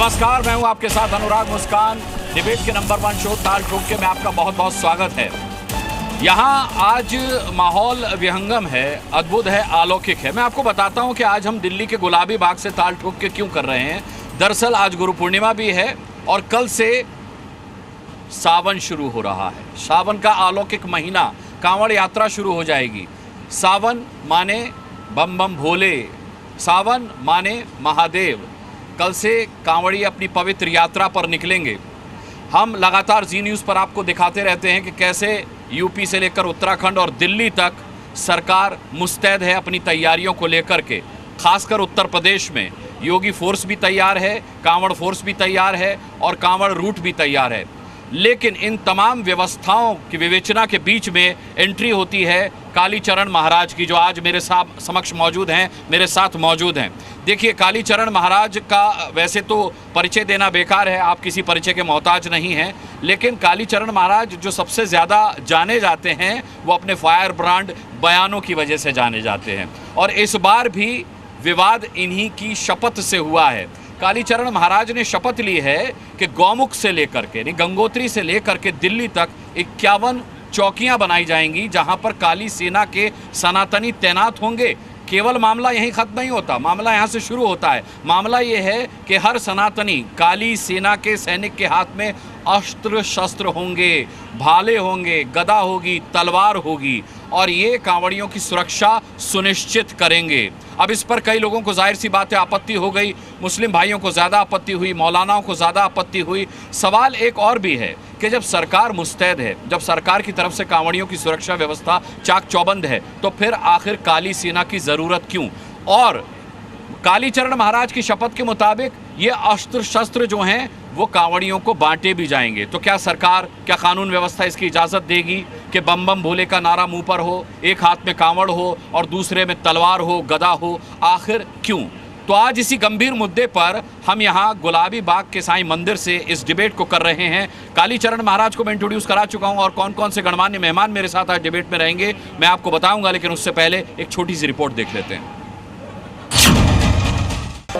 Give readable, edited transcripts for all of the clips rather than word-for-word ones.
नमस्कार, मैं हूं आपके साथ अनुराग मुस्कान। डिबेट के नंबर 1 शो ताल ठोक के में आपका बहुत बहुत स्वागत है। यहां आज माहौल विहंगम है, अद्भुत है, अलौकिक है। मैं आपको बताता हूं कि आज हम दिल्ली के गुलाबी बाग से ताल ठोक के क्यों कर रहे हैं। दरअसल आज गुरु पूर्णिमा भी है और कल से सावन शुरू हो रहा है। सावन का अलौकिक महीना, कांवड़ यात्रा शुरू हो जाएगी। सावन माने बम बम भोले, सावन माने महादेव। कल से कांवड़ी अपनी पवित्र यात्रा पर निकलेंगे। हम लगातार जी न्यूज़ पर आपको दिखाते रहते हैं कि कैसे यूपी से लेकर उत्तराखंड और दिल्ली तक सरकार मुस्तैद है अपनी तैयारियों को लेकर के। खासकर उत्तर प्रदेश में योगी फोर्स भी तैयार है, कांवड़ फोर्स भी तैयार है और कांवड़ रूट भी तैयार है। लेकिन इन तमाम व्यवस्थाओं की विवेचना के बीच में एंट्री होती है कालीचरण महाराज की, जो आज मेरे समक्ष मौजूद हैं, मेरे साथ मौजूद हैं। देखिए, कालीचरण महाराज का वैसे तो परिचय देना बेकार है, आप किसी परिचय के मोहताज नहीं हैं, लेकिन कालीचरण महाराज जो सबसे ज़्यादा जाने जाते हैं वो अपने फायर ब्रांड बयानों की वजह से जाने जाते हैं। और इस बार भी विवाद इन्हीं की शपथ से हुआ है। कालीचरण महाराज ने शपथ ली है कि गौमुख से लेकर के, यानी गंगोत्री से लेकर के दिल्ली तक 51 चौकियां बनाई जाएंगी जहां पर काली सेना के सनातनी तैनात होंगे। केवल मामला यहीं ख़त्म नहीं होता, मामला यहाँ से शुरू होता है। मामला ये है कि हर सनातनी काली सेना के सैनिक के हाथ में अस्त्र शस्त्र होंगे, भाले होंगे, गदा होगी, तलवार होगी और ये कांवड़ियों की सुरक्षा सुनिश्चित करेंगे। अब इस पर कई लोगों को जाहिर सी बात है आपत्ति हो गई। मुस्लिम भाइयों को ज़्यादा आपत्ति हुई, मौलानाओं को ज़्यादा आपत्ति हुई। सवाल एक और भी है कि जब सरकार मुस्तैद है, जब सरकार की तरफ से कांवड़ियों की सुरक्षा व्यवस्था चाक चौबंद है, तो फिर आखिर काली सेना की ज़रूरत क्यों? और कालीचरण महाराज की शपथ के मुताबिक ये अस्त्र शस्त्र जो हैं वो कांवड़ियों को बांटे भी जाएंगे। तो क्या सरकार, क्या कानून व्यवस्था इसकी इजाज़त देगी कि बम बम भोले का नारा मुंह पर हो, एक हाथ में कांवड़ हो और दूसरे में तलवार हो, गदा हो? आखिर क्यों? तो आज इसी गंभीर मुद्दे पर हम यहाँ गुलाबी बाग के साईं मंदिर से इस डिबेट को कर रहे हैं। कालीचरण महाराज को मैं इंट्रोड्यूस करा चुका हूँ और कौन कौन से गणमान्य मेहमान मेरे साथ आज डिबेट में रहेंगे मैं आपको बताऊँगा, लेकिन उससे पहले एक छोटी सी रिपोर्ट देख लेते हैं।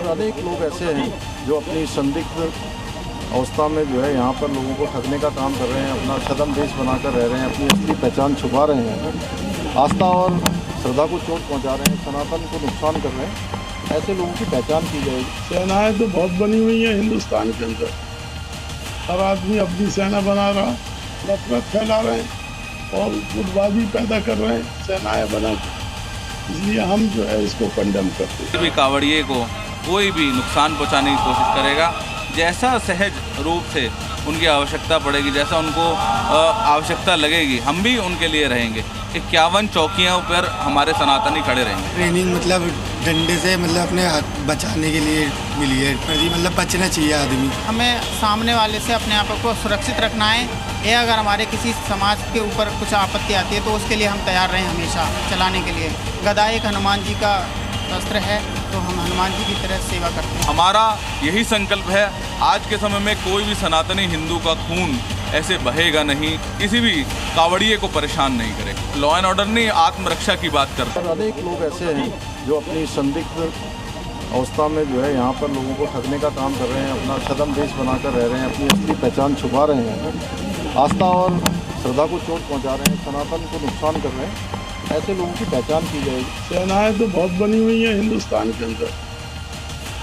अनेक लोग ऐसे हैं जो अपनी संदिग्ध अवस्था में जो है यहाँ पर लोगों को ठगने का काम कर रहे हैं, अपना छद्म देश बनाकर रह रहे हैं, अपनी असली पहचान छुपा रहे हैं, आस्था और श्रद्धा को चोट पहुँचा रहे हैं, सनातन को नुकसान कर रहे हैं। ऐसे लोगों की पहचान की जाएगी। सेनाएं तो बहुत बनी हुई हैं हिंदुस्तान के अंदर, हर आदमी अपनी सेना बना रहा, नफरत फैला रहे हैं और गुटबाजी पैदा कर रहे हैं सेनाएं बना के। इसलिए हम जो है इसको कंडेम करते हैं। भी कांवड़िए को कोई भी नुकसान पहुंचाने की कोशिश करेगा, जैसा सहज रूप से उनकी आवश्यकता पड़ेगी, जैसा उनको आवश्यकता लगेगी, हम भी उनके लिए रहेंगे। 51 चौकियों पर हमारे सनातनी खड़े रहेंगे। ट्रेनिंग मतलब डंडे से मतलब अपने हाथ बचाने के लिए मिली है। मतलब बचना चाहिए आदमी। हमें सामने वाले से अपने आप को सुरक्षित रखना है। ये अगर हमारे किसी समाज के ऊपर कुछ आपत्ति आती है तो उसके लिए हम तैयार रहें हमेशा चलाने के लिए। गदा एक हनुमान जी का शस्त्र है, तो हम हनुमान जी की तरह सेवा करते हैं। हमारा यही संकल्प है, आज के समय में कोई भी सनातनी हिंदू का खून ऐसे बहेगा नहीं, किसी भी कांवड़िए को परेशान नहीं करे। लॉ एंड ऑर्डर नहीं, आत्मरक्षा की बात करते हैं। अनेक लोग ऐसे हैं जो अपनी संदिग्ध अवस्था में जो है यहाँ पर लोगों को ठगने का काम कर रहे हैं, अपना छद्म देश बनाकर रह रहे हैं, अपनी असली पहचान छुपा रहे हैं, आस्था और श्रद्धा को चोट पहुँचा रहे हैं, सनातन को नुकसान कर रहे हैं। ऐसे लोगों की पहचान की जाएगी। सेनाएं तो बहुत बनी हुई हैं हिंदुस्तान के अंदर,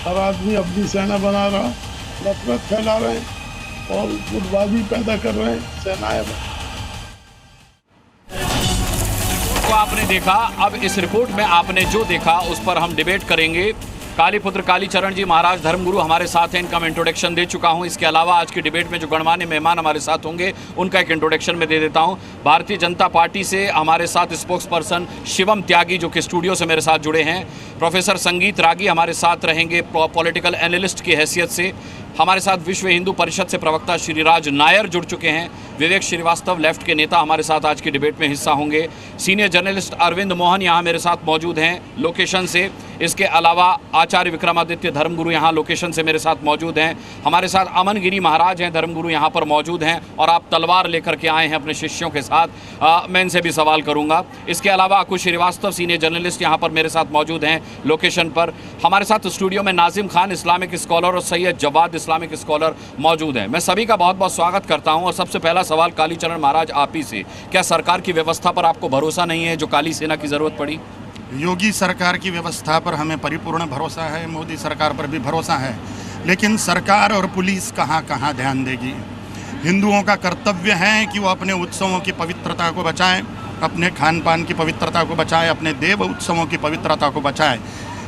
हर आदमी अपनी सेना बना रहा, नफरत फैला रहे हैं और गुटबाजी पैदा कर रहे हैं सेनाएं। तो आपने देखा, अब इस रिपोर्ट में आपने जो देखा उस पर हम डिबेट करेंगे। कालीपुत्र कालीचरण जी महाराज धर्मगुरु हमारे साथ हैं, इनका मैं इंट्रोडक्शन दे चुका हूं। इसके अलावा आज की डिबेट में जो गणमान्य मेहमान हमारे साथ होंगे उनका एक इंट्रोडक्शन में दे देता हूं। भारतीय जनता पार्टी से हमारे साथ स्पोक्स पर्सन शिवम त्यागी जो कि स्टूडियो से मेरे साथ जुड़े हैं। प्रोफेसर संगीत रागी हमारे साथ रहेंगे पॉलिटिकल एनालिस्ट की हैसियत से। हमारे साथ विश्व हिंदू परिषद से प्रवक्ता श्रीराज नायर जुड़ चुके हैं। विवेक श्रीवास्तव लेफ्ट के नेता हमारे साथ आज की डिबेट में हिस्सा होंगे। सीनियर जर्नलिस्ट अरविंद मोहन यहाँ मेरे साथ मौजूद हैं लोकेशन से। इसके अलावा आचार्य विक्रमादित्य धर्मगुरु यहाँ लोकेशन से मेरे साथ मौजूद हैं। हमारे साथ अमन गिरी महाराज हैं धर्मगुरु यहाँ पर मौजूद हैं और आप तलवार लेकर के आए हैं अपने शिष्यों के साथ। मैं इनसे भी सवाल करूँगा। इसके अलावा अकुश श्रीवास्तव सीनियर जर्नलिस्ट यहाँ पर मेरे साथ मौजूद हैं लोकेशन पर। हमारे साथ स्टूडियो में नाजिम खान इस्लामिक स्कॉलर और सैयद जवाद इस्लामिक स्कॉलर मौजूद हैं। मैं सभी का बहुत बहुत स्वागत करता हूं और सबसे पहला सवाल कालीचरण महाराज आप ही से, क्या सरकार की व्यवस्था पर आपको भरोसा नहीं है जो काली सेना की ज़रूरत पड़ी? योगी सरकार की व्यवस्था पर हमें परिपूर्ण भरोसा है, मोदी सरकार पर भी भरोसा है, लेकिन सरकार और पुलिस कहाँ कहाँ ध्यान देगी। हिंदुओं का कर्तव्य है कि वो अपने उत्सवों की पवित्रता को बचाएं, अपने खान पान की पवित्रता को बचाएं, अपने देव उत्सवों की पवित्रता को बचाएं।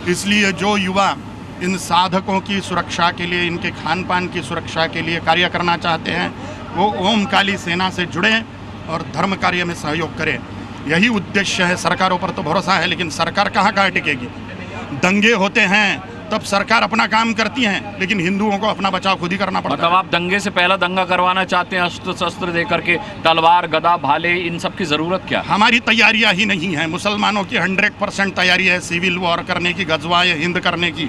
इसलिए जो युवा इन साधकों की सुरक्षा के लिए, इनके खान पान की सुरक्षा के लिए कार्य करना चाहते हैं, वो ओम काली सेना से जुड़ें और धर्म कार्य में सहयोग करें। यही उद्देश्य है। सरकारों पर तो भरोसा है, लेकिन सरकार कहाँ कहाँ टिकेगी। दंगे होते हैं तब सरकार अपना काम करती हैं, लेकिन हिंदुओं को अपना बचाव खुद ही करना पड़ता है। मतलब आप दंगे से पहला दंगा करवाना चाहते हैं, अस्त्र शस्त्र दे करके, तलवार गदा भाले, इन सब की ज़रूरत क्या? हमारी तैयारियां ही नहीं है। मुसलमानों की 100% तैयारी है सिविल वॉर करने की, गजवाए हिंद करने की।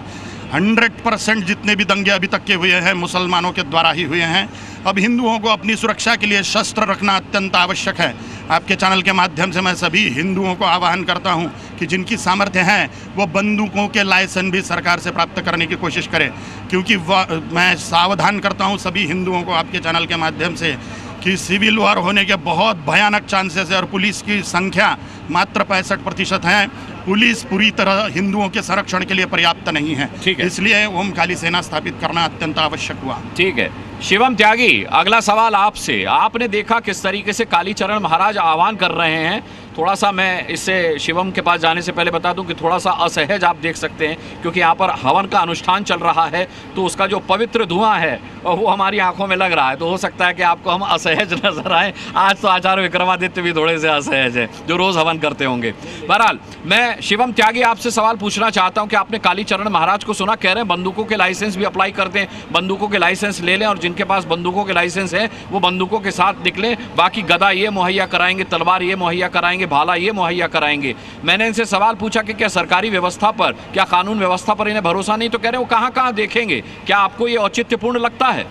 100% जितने भी दंगे अभी तक के हुए हैं मुसलमानों के द्वारा ही हुए हैं। अब हिंदुओं को अपनी सुरक्षा के लिए शस्त्र रखना अत्यंत आवश्यक है। आपके चैनल के माध्यम से मैं सभी हिंदुओं को आह्वान करता हूं कि जिनकी सामर्थ्य है वो बंदूकों के लाइसेंस भी सरकार से प्राप्त करने की कोशिश करें, क्योंकि मैं सावधान करता हूं सभी हिंदुओं को आपके चैनल के माध्यम से कि सिविल वॉर होने के बहुत भयानक चांसेस है और पुलिस की संख्या मात्र 65% है। पुलिस पूरी तरह हिंदुओं के संरक्षण के लिए पर्याप्त नहीं है, इसलिए ओम काली सेना स्थापित करना अत्यंत आवश्यक हुआ। ठीक है। शिवम त्यागी, अगला सवाल आपसे। आपने देखा किस तरीके से कालीचरण महाराज आह्वान कर रहे हैं। थोड़ा सा मैं इससे शिवम के पास जाने से पहले बता दूं कि थोड़ा सा असहज आप देख सकते हैं, क्योंकि यहाँ पर हवन का अनुष्ठान चल रहा है, तो उसका जो पवित्र धुआं है वो हमारी आंखों में लग रहा है, तो हो सकता है कि आपको हम असहज नजर आए। आज तो आचार्य विक्रमादित्य भी थोड़े से असहज है, जो रोज़ हवन करते होंगे। बहरहाल, मैं शिवम त्यागी आपसे सवाल पूछना चाहता हूँ कि आपने कालीचरण महाराज को सुना, कह रहे हैं बंदूकों के लाइसेंस भी अप्लाई कर दें, बंदूकों के लाइसेंस ले लें, और जिनके पास बंदूकों के लाइसेंस हैं वो बंदूकों के साथ निकलें, बाकी गदा ये मुहैया कराएंगे, तलवार ये मुहैया कराएंगे, भाला ये मुहैया कराएंगे। मैंने इनसे सवाल पूछा कि क्या सरकारी व्यवस्था पर, क्या कानून व्यवस्था पर इन्हें भरोसा नहीं, तो कह रहे हैं वो कहाँ कहाँ देखेंगे। क्या आपको ये औचित्यपूर्ण लगता है?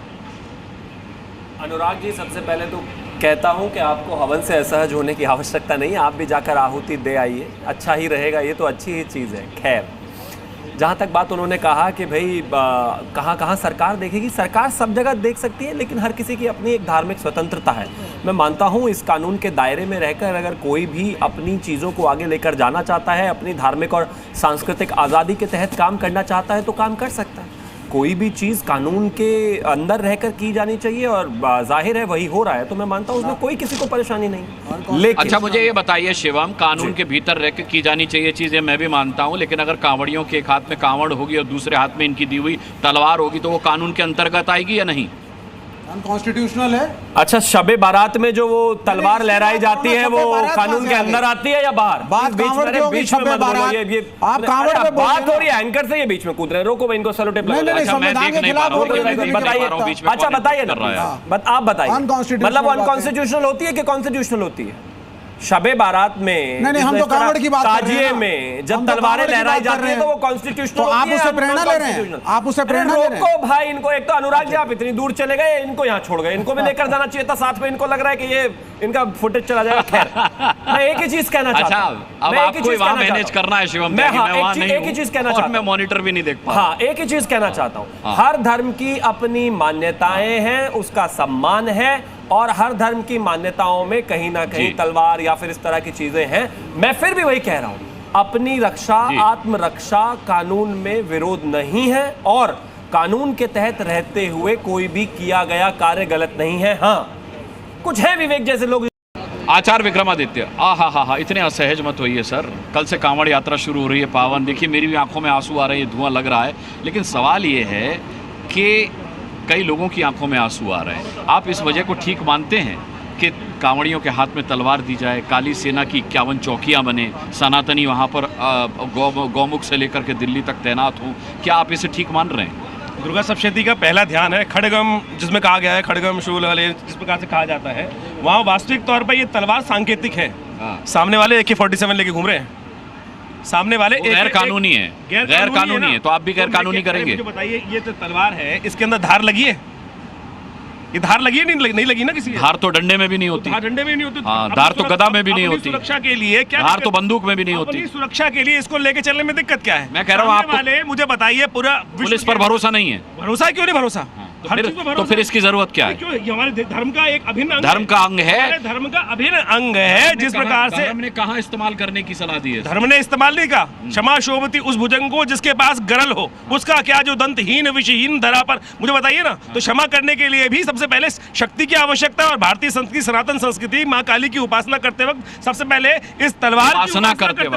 अनुराग जी, सबसे पहले तो कहता हूं कि आपको हवन से असहज होने की आवश्यकता नहीं है, आप भी जाकर आहुति दे आइए, अच्छा ही रहेगा, ये तो अच्छी ही चीज़ है। खैर, जहाँ तक बात उन्होंने कहा कि भाई कहाँ कहाँ सरकार देखेगी, सरकार सब जगह देख सकती है, लेकिन हर किसी की अपनी एक धार्मिक स्वतंत्रता है। मैं मानता हूँ इस कानून के दायरे में रहकर अगर कोई भी अपनी चीज़ों को आगे लेकर जाना चाहता है, अपनी धार्मिक और सांस्कृतिक आज़ादी के तहत काम करना चाहता है, तो काम कर सकता है। कोई भी चीज़ कानून के अंदर रहकर की जानी चाहिए, और जाहिर है वही हो रहा है, तो मैं मानता हूँ उसमें कोई किसी को परेशानी नहीं। लेकिन अच्छा, मुझे ये बताइए शिवम, कानून के भीतर रहकर की जानी चाहिए चीज़ें, मैं भी मानता हूँ, लेकिन अगर कांवड़ियों के एक हाथ में कांवड़ होगी और दूसरे हाथ में इनकी दी हुई तलवार होगी, तो वो कानून के अंतर्गत आएगी या नहीं? अनकॉन्स्टिट्यूशनल है। अच्छा, शबे बारात में जो वो तलवार लहराई जाती है वो कानून के अंदर आती है या बाहर? बात कांवड़ की होगी, शबे बारात। आप कांवड़ पे बात हो रही है, एंकर से ये बीच में कूद रहे हैं, रोको भाई इनको, सेलो टेप लगाओ। संविधान के खिलाफ बताइए, अच्छा बताइए ना, आप बताइए, मतलब अनकॉन्स्टिट्यूशनल होती है कि कॉन्स्टिट्यूशनल होती है? शबे बारात में नहीं, हम तो कांवड़ की बात कर रहे हैं। ताजिए में जब तलवारें लहराई जाती हैं तो वो कॉन्स्टिट्यूशनल होती है। आप उससे प्रेरणा ले रहे हैं, आप उससे प्रेरणा ले रहे हैं। रोको भाई इनको, एक तो अनुराग जी आप इतनी दूर चले गए, इनको यहाँ छोड़ गए, इनको भी लेकर जाना चाहिए था साथ में। इनको लग रहा है कि ये इनका फुटेज चला जाएगा। खैर, मैं एक ही चीज कहना चाहता हूँ, अब आपको वहाँ मैनेज करना है शिवम, मैं वहाँ नहीं हूँ, एक ही चीज कहना चाहता हूँ, मैं मॉनिटर भी नहीं देख पा। हाँ, एक ही चीज कहना चाहता हूँ, हर धर्म की अपनी मान्यताएं हैं, उसका सम्मान है, और हर धर्म की मान्यताओं में कहीं ना कहीं तलवार या फिर इस तरह की चीजें हैं। मैं फिर भी वही कह रहा हूं, अपनी रक्षा, आत्मरक्षा कानून में विरोध नहीं है, और कानून के तहत रहते हुए कोई भी किया गया कार्य गलत नहीं है। हाँ, कुछ है विवेक जैसे लोग। आचार्य विक्रमादित्य, हा, इतने असहज मत होइए सर, कल से कांवड़ यात्रा शुरू हो रही है पावन। देखिए मेरी भी आंखों में आंसू आ रहे हैं, धुआं लग रहा है, लेकिन सवाल ये है कि कई लोगों की आंखों में आंसू आ रहे हैं। आप इस वजह को ठीक मानते हैं कि कांवड़ियों के हाथ में तलवार दी जाए, काली सेना की 51 चौकियां बने, सनातनी वहां पर गौमुख से लेकर के दिल्ली तक तैनात हों, क्या आप इसे ठीक मान रहे हैं? दुर्गा सप्तशती का पहला ध्यान है खड़गम, जिसमें कहा गया है खड़गम शूल वाले, जिस प्रकार से कहा जाता है, वहाँ वास्तविक तौर पर ये तलवार सांकेतिक है। सामने वाले AK-47 लेके घूम रहे हैं, सामने वाले गैर कानूनी है, गैर कानूनी है, तो आप भी गैर कानूनी करेंगे? मुझे बताइए, ये जो तलवार है इसके अंदर धार लगी है? ये धार लगी है? नहीं लगी ना किसी। धार तो डंडे में भी नहीं होती। धार डंडे में नहीं होती। हाँ, धार तो गदा में भी नहीं होती। सुरक्षा के लिए क्या धार तो बंदूक में भी नहीं होती। सुरक्षा के लिए इसको लेके चलने में दिक्कत क्या है? मैं कह रहा हूँ आपको, मुझे बताइए, पूरा पुलिस पर भरोसा नहीं है। भरोसा क्यों नहीं? भरोसा तो फिर इसकी जरूरत क्या है? क्यों? ये हमारे धर्म का एक अभिन्न अंग धर्म का अंग है, धर्म का अभिन्न अंग है। जिस प्रकार से धर्म ने कहाँ इस्तेमाल करने की सलाह दी है? धर्म ने इस्तेमाल नहीं कहा। क्षमा शोभती उस भुजंग को जिसके पास गरल हो, उसका क्या जो दंतहीन विषहीन धरा पर। मुझे बताइए ना, तो क्षमा करने के लिए भी सबसे पहले शक्ति की आवश्यकता है। और भारतीय संस्कृति, सनातन संस्कृति, माँ काली की उपासना करते वक्त सबसे पहले इस तलवार की उपासना करते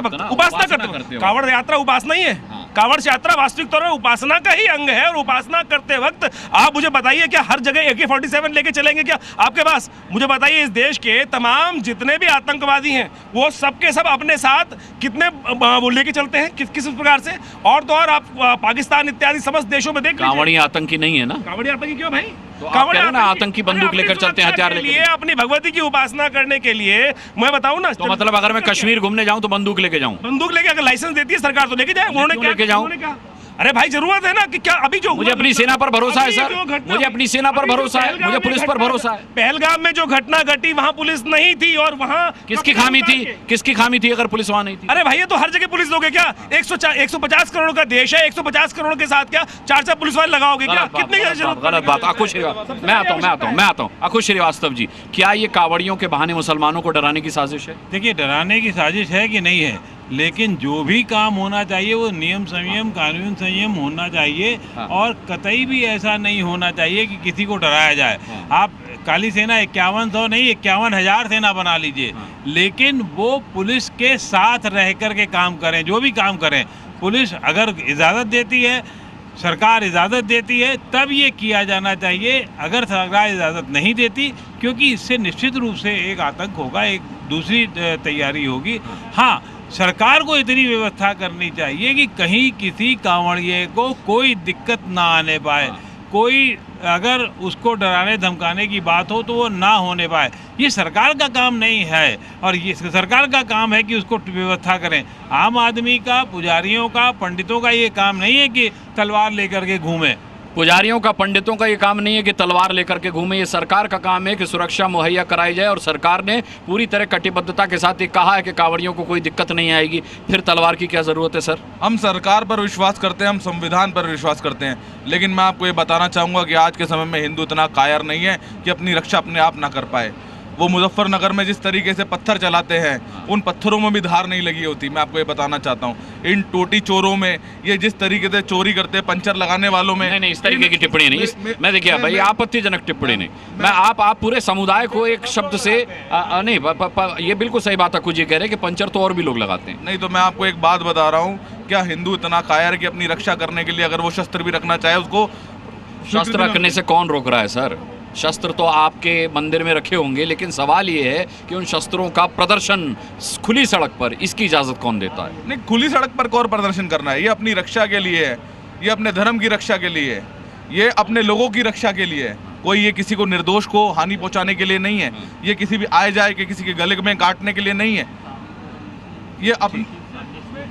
वक्त कांवड़ यात्रा उपासना ही है। कांवड़ यात्रा वास्तविक तौर पर उपासना का ही अंग है। और उपासना करते वक्त आप मुझे बताइए, क्या हर जगह AK-47 लेके चलेंगे क्या आपके पास? मुझे बताइए, इस देश के तमाम जितने भी आतंकवादी हैं वो सब के सब अपने साथ कितने लेके चलते हैं, किस प्रकार से? और तो और आप पाकिस्तान इत्यादि समस्त देशों में देख लीजिए, कांवड़ी आतंकी नहीं है ना। कांवड़ी आतंकी क्यों भाई? तो आप कह रहे हैं ना आतंकी बंदूक लेकर चलते हैं, हथियार लेकर, अपनी भगवती की उपासना करने के लिए। मैं बताऊं ना, तो मतलब अगर मैं कश्मीर घूमने जाऊं तो बंदूक लेके जाऊं? बंदूक लेके अगर लाइसेंस देती है सरकार तो लेके जाए। उन्होंने क्या लेके जाऊं? अरे भाई जरूरत है ना कि क्या अभी जो मुझे अपनी सेना पर भरोसा है सर, मुझे अपनी सेना पर भरोसा है, मुझे पुलिस पर भरोसा है। पहलगाम में जो घटना घटी वहाँ पुलिस नहीं थी और वहाँ किसकी खामी थी? किसकी खामी थी अगर पुलिस वहाँ नहीं थी? अरे भाई ये तो हर जगह पुलिस लोगे क्या? 150 करोड़ का देश है, 150 करोड़ के साथ क्या 4 पुलिस वाले लगाओगे क्या? कितनी गलत बात। आकुश श्रीवास्तव, मैं आता हूँ। आकुश श्रीवास्तव जी, क्या ये कांवड़ियों के बहाने मुसलमानों को डराने की साजिश है? देखिए, डराने की साजिश है कि नहीं है, लेकिन जो भी काम होना चाहिए वो नियम संयम, कानून संयम होना चाहिए। और कतई भी ऐसा नहीं होना चाहिए कि किसी को डराया जाए। आप काली सेना 5100 नहीं 51,000 सेना बना लीजिए, लेकिन वो पुलिस के साथ रह कर के काम करें। जो भी काम करें, पुलिस अगर इजाज़त देती है, सरकार इजाज़त देती है, तब ये किया जाना चाहिए। अगर सरकार इजाज़त नहीं देती, क्योंकि इससे निश्चित रूप से एक आतंक होगा, एक दूसरी तैयारी होगी। हाँ, सरकार को इतनी व्यवस्था करनी चाहिए कि कहीं किसी कांवड़िए को कोई दिक्कत ना आने पाए। कोई अगर उसको डराने धमकाने की बात हो तो वो ना होने पाए। ये सरकार का काम नहीं है, और ये सरकार का काम है कि उसको व्यवस्था करें। आम आदमी का, पुजारियों का, पंडितों का ये काम नहीं है कि तलवार लेकर के घूमे। पुजारियों का, पंडितों का ये काम नहीं है कि तलवार लेकर के घूमे। ये सरकार का काम है कि सुरक्षा मुहैया कराई जाए। और सरकार ने पूरी तरह कटिबद्धता के साथ ये कहा है कि कांवड़ियों को कोई दिक्कत नहीं आएगी। फिर तलवार की क्या ज़रूरत है सर? हम सरकार पर विश्वास करते हैं, हम संविधान पर विश्वास करते हैं, लेकिन मैं आपको ये बताना चाहूँगा कि आज के समय में हिंदू इतना कायर नहीं है कि अपनी रक्षा अपने आप ना कर पाए। वो मुजफ्फरनगर में जिस तरीके से पत्थर चलाते हैं, उन पत्थरों में भी धार नहीं लगी होती। मैं आपको ये बताना चाहता हूँ, इन टोटी चोरों में ये जिस तरीके से चोरी करते हैं, पंचर लगाने वालों में नहीं, इस तरीके की टिप्पणी नहीं। मैं देखिए भाई, आपत्तिजनक टिप्पणी नहीं। मैं आप पूरे समुदाय को एक शब्द से नहीं, ये बिल्कुल सही बात है। कुछ ये कह रहे हैं कि पंचर तो और भी लोग लगाते हैं। नहीं, तो मैं आपको एक बात बता रहा हूँ, क्या हिंदू इतना कायर है कि अपनी रक्षा करने के लिए अगर वो शस्त्र भी रखना चाहे, उसको शस्त्र रखने से कौन रोक रहा है सर? शस्त्र तो आपके मंदिर में रखे होंगे, लेकिन सवाल ये है कि उन शस्त्रों का प्रदर्शन खुली सड़क पर, इसकी इजाज़त कौन देता है? नहीं, खुली सड़क पर कौन प्रदर्शन करना है? ये अपनी रक्षा के लिए है, ये अपने धर्म की रक्षा के लिए है, ये अपने लोगों की रक्षा के लिए है। कोई ये किसी को, निर्दोष को हानि पहुंचाने के लिए नहीं है। ये किसी भी आए जाए के किसी के गले में काटने के लिए नहीं है। ये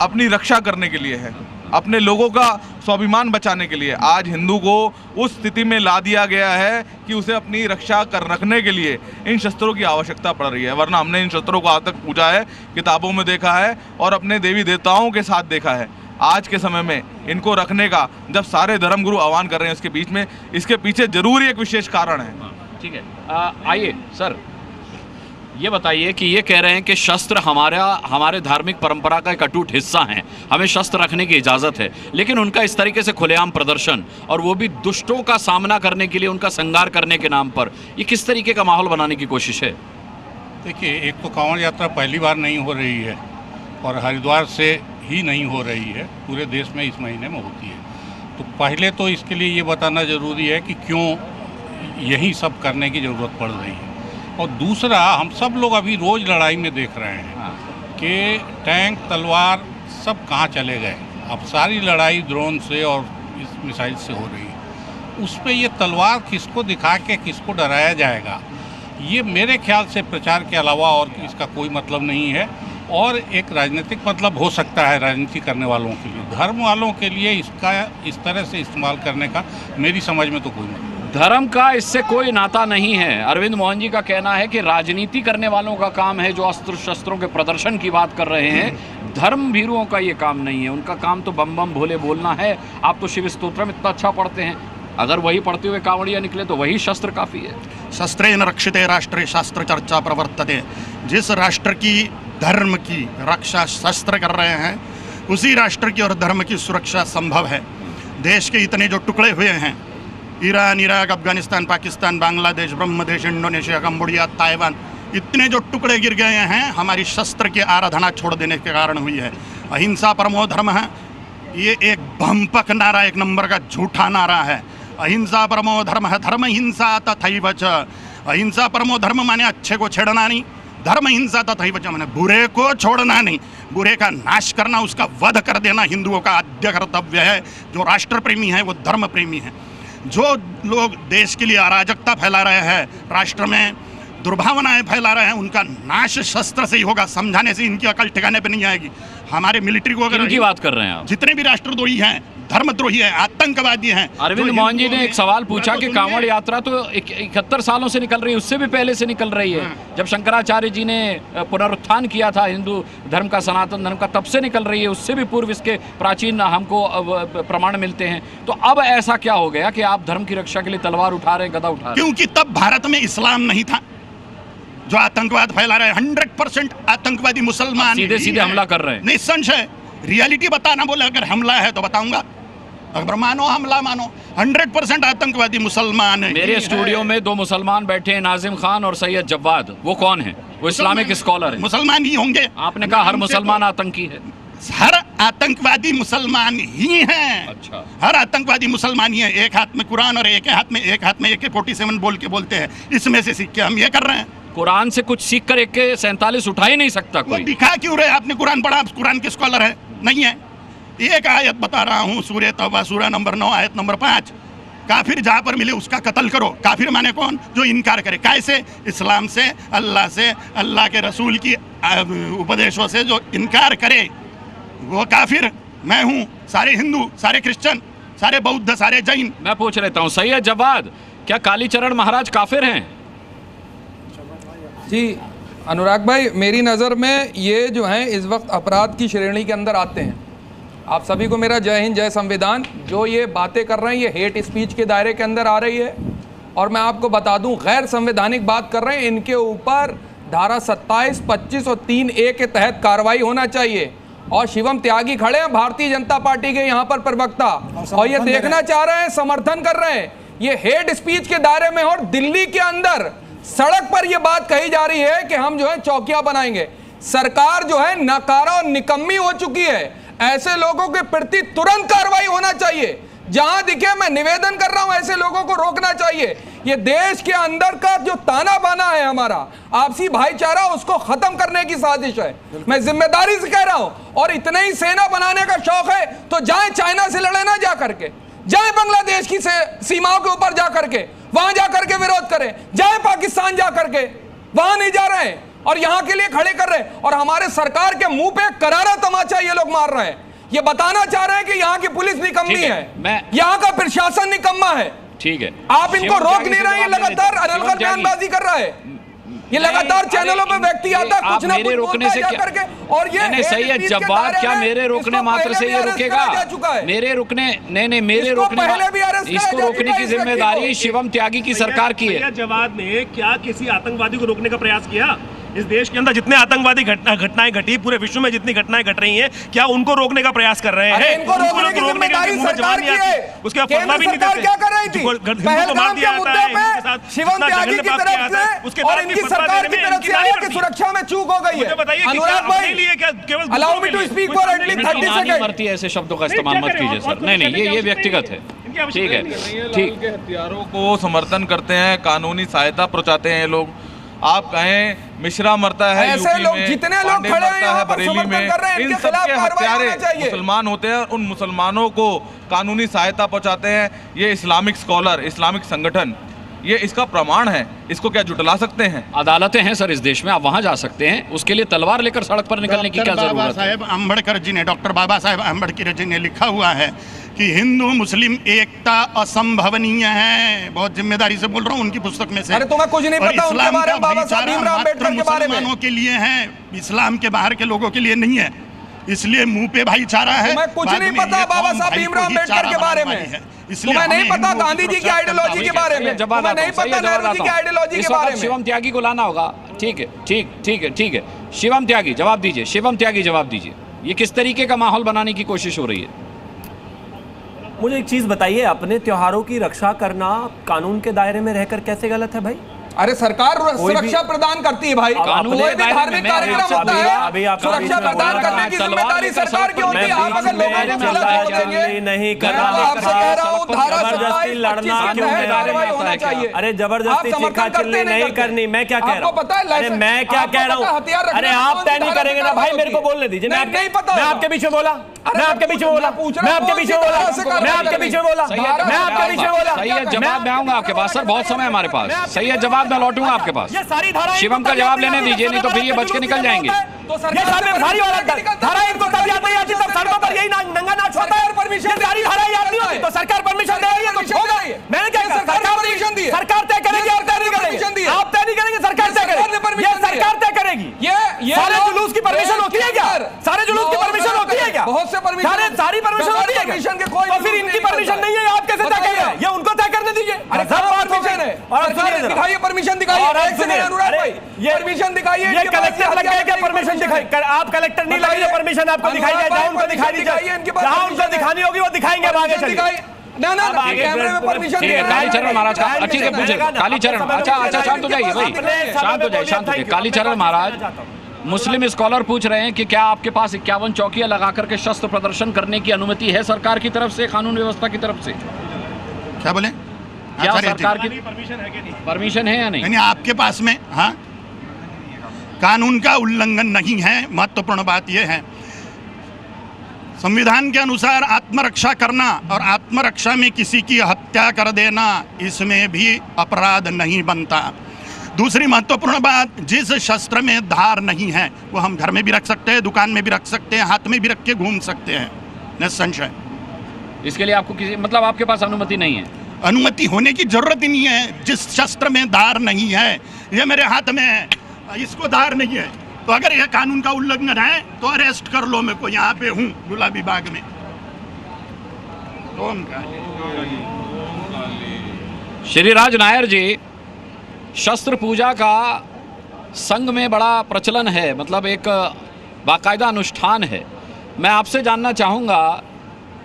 अपनी रक्षा करने के लिए है, अपने लोगों का स्वाभिमान बचाने के लिए। आज हिंदू को उस स्थिति में ला दिया गया है कि उसे अपनी रक्षा कर रखने के लिए इन शस्त्रों की आवश्यकता पड़ रही है। वरना हमने इन शस्त्रों को आज तक पूजा है, किताबों में देखा है और अपने देवी देवताओं के साथ देखा है। आज के समय में इनको रखने का जब सारे धर्मगुरु आह्वान कर रहे हैं, उसके बीच में इसके पीछे जरूर एक विशेष कारण है। ठीक है, आइए सर, ये बताइए कि ये कह रहे हैं कि शस्त्र हमारे धार्मिक परंपरा का एक अटूट हिस्सा हैं, हमें शस्त्र रखने की इजाज़त है, लेकिन उनका इस तरीके से खुलेआम प्रदर्शन, और वो भी दुष्टों का सामना करने के लिए, उनका संगार करने के नाम पर, ये किस तरीके का माहौल बनाने की कोशिश है? देखिए, एक तो कांवड़ यात्रा पहली बार नहीं हो रही है और हरिद्वार से ही नहीं हो रही है, पूरे देश में इस महीने में होती है। तो पहले तो इसके लिए ये बताना ज़रूरी है कि क्यों यही सब करने की ज़रूरत पड़ रही है। और दूसरा, हम सब लोग अभी रोज़ लड़ाई में देख रहे हैं कि टैंक, तलवार सब कहाँ चले गए। अब सारी लड़ाई ड्रोन से और इस मिसाइल से हो रही है। उस पर ये तलवार किसको दिखा के किसको डराया जाएगा, ये मेरे ख्याल से प्रचार के अलावा और इसका कोई मतलब नहीं है। और एक राजनीतिक मतलब हो सकता है राजनीति करने वालों के लिए, धर्म वालों के लिए इसका इस तरह से इस्तेमाल करने का मेरी समझ में तो कोई मतलब। धर्म का इससे कोई नाता नहीं है। अरविंद मोहन जी का कहना है कि राजनीति करने वालों का काम है जो अस्त्र शस्त्रों के प्रदर्शन की बात कर रहे हैं। धर्म भीरुओं का ये काम नहीं है, उनका काम तो बम बम भोले बोलना है। आप तो शिव स्तोत्रम इतना अच्छा पढ़ते हैं, अगर वही पढ़ते हुए कांवड़िया निकले तो वही शस्त्र काफ़ी है। शस्त्रेण रक्षिते राष्ट्रे शास्त्र चर्चा प्रवर्तते। जिस राष्ट्र की धर्म की रक्षा शस्त्र कर रहे हैं उसी राष्ट्र की और धर्म की सुरक्षा संभव है। देश के इतने जो टुकड़े हुए हैं, Iran, Iraq, Afghanistan, Pakistan, Bangladesh, Brahmadesh, Indonesia, Cambodia, Taiwan, इतने जो टुकड़े गिर गए हैं हमारी शस्त्र की आराधना छोड़ देने के कारण हुई है। अहिंसा परमो धर्म है, ये एक भंपक नारा, एक नंबर का झूठा नारा है। अहिंसा परमो धर्म है, धर्म हिंसा तथैव च। अहिंसा परमो धर्म माने अच्छे को छेड़ना नहीं, धर्म हिंसा तथैव च माने बुरे को छोड़ना नहीं, बुरे का नाश करना, उसका वध कर देना हिंदुओं का आद्य कर्तव्य है। जो राष्ट्र प्रेमी है वो धर्म प्रेमी है। जो लोग देश के लिए अराजकता फैला रहे हैं, राष्ट्र में दुर्भावनाएं फैला रहे हैं, उनका नाश शस्त्र से ही होगा। समझाने से इनकी अकल ठिकाने पे नहीं आएगी। हमारे मिलिट्री को अगर इनकी बात कर रहे हैं आप, जितने भी राष्ट्रद्रोही हैं, धर्मद्रोही हैं, आतंकवादी हैं। अरविंद मोहन जी ने एक सवाल पूछा कि कांवड़ यात्रा तो 71 सालों से निकल रही है, उससे भी पहले से निकल रही है। जब शंकराचार्य जी ने पुनरुत्थान किया था हिंदू धर्म का, सनातन धर्म का, तब से निकल रही है। उससे भी पूर्व इसके प्राचीन हमको प्रमाण मिलते हैं। तो अब ऐसा क्या हो गया कि आप धर्म की रक्षा के लिए तलवार उठा रहे हैं, गदा उठा रहे हैं? क्योंकि तब भारत में इस्लाम नहीं था। जो आतंकवाद फैला रहे हैं 100% आतंकवादी मुसलमान सीधे सीधे हमला कर रहे हैं। निसंशय रियलिटी बताना बोले, अगर हमला है तो बताऊंगा, अगर मानो हमला मानो। 100% आतंकवादी मुसलमान। मेरे स्टूडियो में 2 मुसलमान बैठे हैं, नाजिम खान और सैयद जव्वाद। वो कौन है? वो इस्लामिक स्कॉलर है। मुसलमान ही होंगे। आपने कहा हर मुसलमान आतंकी है। हर आतंकवादी मुसलमान ही हैं। अच्छा, हर आतंकवादी मुसलमान ही है। एक हाथ में कुरान और एक हाथ में AK-47 बोल के बोलते हैं। इसमें से सीख के हम ये कर रहे हैं। कुरान से कुछ सीख कर AK-47 उठा ही नहीं सकता कोई। दिखा क्यों रहे? आपने कुरान पढ़ा? कुरान के स्कॉलर है? नहीं है। एक आयत बता रहा हूँ, सूरह तौबा सूरह नंबर 9 आयत नंबर 5। काफिर जहाँ पर मिले उसका कत्ल करो। काफिर माने कौन? जो इनकार करे। कैसे? इस्लाम से, अल्लाह के रसूल की उपदेशों से जो इनकार करे वो काफिर। मैं हूँ, सारे हिंदू, सारे क्रिश्चियन, सारे बौद्ध, सारे जैन। मैं पूछ लेता हूँ सैयद जवाद, क्या कालीचरण महाराज काफिर हैं? जी अनुराग भाई, मेरी नज़र में ये जो हैं इस वक्त अपराध की श्रेणी के अंदर आते हैं। आप सभी को मेरा जय हिंद, जय संविधान। जो ये बातें कर रहे हैं ये हेट स्पीच के दायरे के अंदर आ रही है। और मैं आपको बता दूं, गैर संवैधानिक बात कर रहे हैं, इनके ऊपर धारा 27, 25 और 3A के तहत कार्रवाई होना चाहिए। और शिवम त्यागी खड़े हैं, भारतीय जनता पार्टी के यहाँ पर प्रवक्ता, और ये देखना चाह रहे हैं, समर्थन कर रहे हैं ये हेट स्पीच के दायरे में। और दिल्ली के अंदर सड़क पर यह बात कही जा रही है कि हम जो है चौकियां बनाएंगे। सरकार जो है नाकारा और निकम्मी हो चुकी है। ऐसे लोगों के प्रति तुरंत कार्रवाई होना चाहिए। जहां दिखे, मैं निवेदन कर रहा हूं, ऐसे लोगों को रोकना चाहिए। ये देश के अंदर का जो ताना बाना है हमारा आपसी भाईचारा, उसको खत्म करने की साजिश है। मैं जिम्मेदारी से कह रहा हूं। और इतने ही सेना बनाने का शौक है तो जाए चाइना से लड़े, ना जा करके जाए बांग्लादेश की सीमाओं के ऊपर जा करके वहां जा करके विरोध करें, जाए पाकिस्तान जा करके, वहां नहीं जा रहे हैं और यहां के लिए खड़े कर रहे हैं। और हमारे सरकार के मुंह पे करारा तमाचा ये लोग मार रहे हैं। ये बताना चाह रहे हैं कि यहाँ की पुलिस निकम्मी है, यहाँ का प्रशासन निकम्मा है। ठीक है, आप इनको रोक नहीं रहे हैं। लगातार अनलकर बयानबाजी कर रहा है। ये लगातार चैनलों पे व्यक्ति आता है, कुछ ना कुछ रोकने से क्या करके। और ये सैयद जवाब, क्या मेरे रोकने मात्र से ये रुकेगा? मेरे रोकने नहीं, मेरे रोकने, इसको रोकने की जिम्मेदारी शिवम त्यागी की सरकार की है। जवाब ने क्या किसी आतंकवादी को रोकने का प्रयास किया? इस देश के अंदर जितने आतंकवादी घटनाएं घटी, पूरे विश्व में जितनी घटनाएं घट रही हैं, क्या उनको रोकने का प्रयास कर रहे हैं? इनको रोकने की जिम्मेदारी सरकार की है। उसका फतवा भी नहीं देते। क्या कर रही थी? पहलगाम के मुद्दे पे शिवम त्यागी की तरफ से और इनकी सरकार की तरफ से आया कि सुरक्षा में चूक हो गई है। अनुराग भाई, allow me to speak for at least 30 second. ऐसे शब्दों का इस्तेमाल मत कीजिए सर। नहीं, ये व्यक्तिगत है। ठीक है, ठीक। हथियारों को समर्थन करते हैं, कानूनी सहायता पहुंचाते हैं ये लोग। आप कहें मिश्रा मरता है ऐसे लोग, जितने लोग खड़े हैं यहाँ पर समर्थन कर रहे हैं, इनके खिलाफ कार्रवाई होनी चाहिए। मुसलमान होते हैं, उन मुसलमानों को कानूनी सहायता पहुंचाते हैं ये इस्लामिक स्कॉलर, इस्लामिक संगठन। ये इसका प्रमाण है। इसको क्या जुटला सकते हैं? अदालतें हैं सर इस देश में, आप वहां जा सकते हैं। उसके लिए तलवार लेकर सड़क पर निकलने की क्या जरूरत है? डॉक्टर बाबा साहेब अम्बेडकर जी ने लिखा हुआ है कि हिंदू मुस्लिम एकता असंभवनीय है। बहुत जिम्मेदारी से बोल रहा हूँ, उनकी पुस्तक में से। अरे तुम्हें कुछ नहीं पता उनके बारे में, बाबा साहब भीमराव अम्बेडकर के बारे में। मुसलमानों के लिए है, इस्लाम के बाहर के लोगों के लिए नहीं है। इसलिए मुंह पे भाईचारा है। तुम्हें कुछ नहीं पता बाबा साहब भीमराव अम्बेडकर के बारे में, तुम्हें नहीं पता गांधी जी की आइडियोलॉजी के बारे में, तुम्हें नहीं पता नेहरू जी की आइडियोलॉजी के बारे में। शिवम त्यागी को लाना होगा। ठीक है, ठीक है। शिवम त्यागी जवाब दीजिए, शिवम त्यागी जवाब दीजिए, ये किस तरीके का माहौल बनाने की कोशिश हो रही है? मुझे एक चीज बताइए, अपने त्योहारों की रक्षा करना कानून के दायरे में रहकर कैसे गलत है भाई? अरे सरकार सुरक्षा प्रदान करती है भाई, कोई भी धार्मिक कार्यक्रम होता है सुरक्षा प्रदान करने की जिम्मेदारी सरकार की होती है। आप अगर लोगों को खुला छोड़ देंगे, नहीं मैं आपसे कह रहा हूं धारा 27 लड़ना क्यों कार्रवाई होना चाहिए। अरे जबरदस्ती चिल्ला चिल्ली नहीं करनी। मैं क्या कह रहा हूँ, अरे मैं क्या कह रहा हूँ, अरे आप तय नहीं करेंगे ना भाई, मेरे को बोलने दीजिए। मैं आपके बीच में बोला, मैं आपके बीच में बोला, मैं आपके बीच में बोला, मैं आपके बीच में बोला, मैं आपके बीच में बोला। सही है, जवाब मैं आऊंगा आपके पास सर, बहुत समय हमारे पास। सही है, जवाब मैं लौटूंगा आपके पास। शिवम का जवाब लेने दीजिए, नहीं तो फिर ये बच के निकल जाएंगे। तो ये सारी धारा इनको तब याद नहीं आती जब सड़कों पर यही नंगा नाच होता है और परमिशन सारी धारा याद नहीं होती। तो सरकार परमिशन दे रही है, कुछ होगा। मैंने क्या कहा, सरकार परमिशन दी, सरकार तय करेगी, आप तय नहीं करेंगे, आप तय नहीं करेंगे, सरकार तय करेगी, ये सरकार तय करेगी। ये सारे जुलूस की परमिशन होती है क्या? सारे जुलूस की परमिशन होती है क्या? बहुत से परमिशन, सारी परमिशन होती है क्या? तो फिर इनकी परमिशन नहीं है, आप कैसे तय कर रहे हैं? ये उनको तय करने दीजिए। अरे सब परमिशन है, और दिखाइए परमिशन दिखाइए, अनुराग भाई परमिशन दिखाइए। ये कलेक्टर लग गए क्या परमिशन दिखाई? आप कलेक्टर नहीं लगे परमिशन आपको दिखाई जाए, जहां उनको दिखाई दीजिए, जहां उनको दिखानी होगी वो दिखाएंगे। आगे चलिए ना कैमरे में परमिशन कालीचरण महाराज का ठीक है, पूछे कालीचरण। अच्छा शांत हो जाइए भाई, शांत हो जाइए। कालीचरण महाराज, मुस्लिम स्कॉलर पूछ रहे हैं कि क्या आपके पास 51 चौकियां लगा करके शस्त्र प्रदर्शन करने की अनुमति है सरकार की तरफ से, कानून व्यवस्था की तरफ से? क्या बोले, क्या सरकार की परमिशन है या नहीं? यानी आपके पास में, हाँ, कानून का उल्लंघन नहीं है। महत्वपूर्ण बात यह है, संविधान के अनुसार आत्मरक्षा करना और आत्मरक्षा में किसी की हत्या कर देना, इसमें भी अपराध नहीं बनता। दूसरी महत्वपूर्ण बात, जिस शस्त्र में धार नहीं है वो हम घर में भी रख सकते हैं, दुकान में भी रख सकते हैं, हाथ में भी रख के घूम सकते हैं निसंशय। इसके लिए आपको किसी मतलब आपके पास अनुमति नहीं है? अनुमति होने की जरूरत ही नहीं है। जिस शस्त्र में धार नहीं है, ये मेरे हाथ में है, इसको धार नहीं है, तो अगर यह कानून का उल्लंघन है तो अरेस्ट कर लो। मैं को यहाँ पे हूँ गुलाबी बाग में। श्री राज नायर जी, शस्त्र पूजा का संघ में बड़ा प्रचलन है, मतलब एक बाकायदा अनुष्ठान है। मैं आपसे जानना चाहूँगा,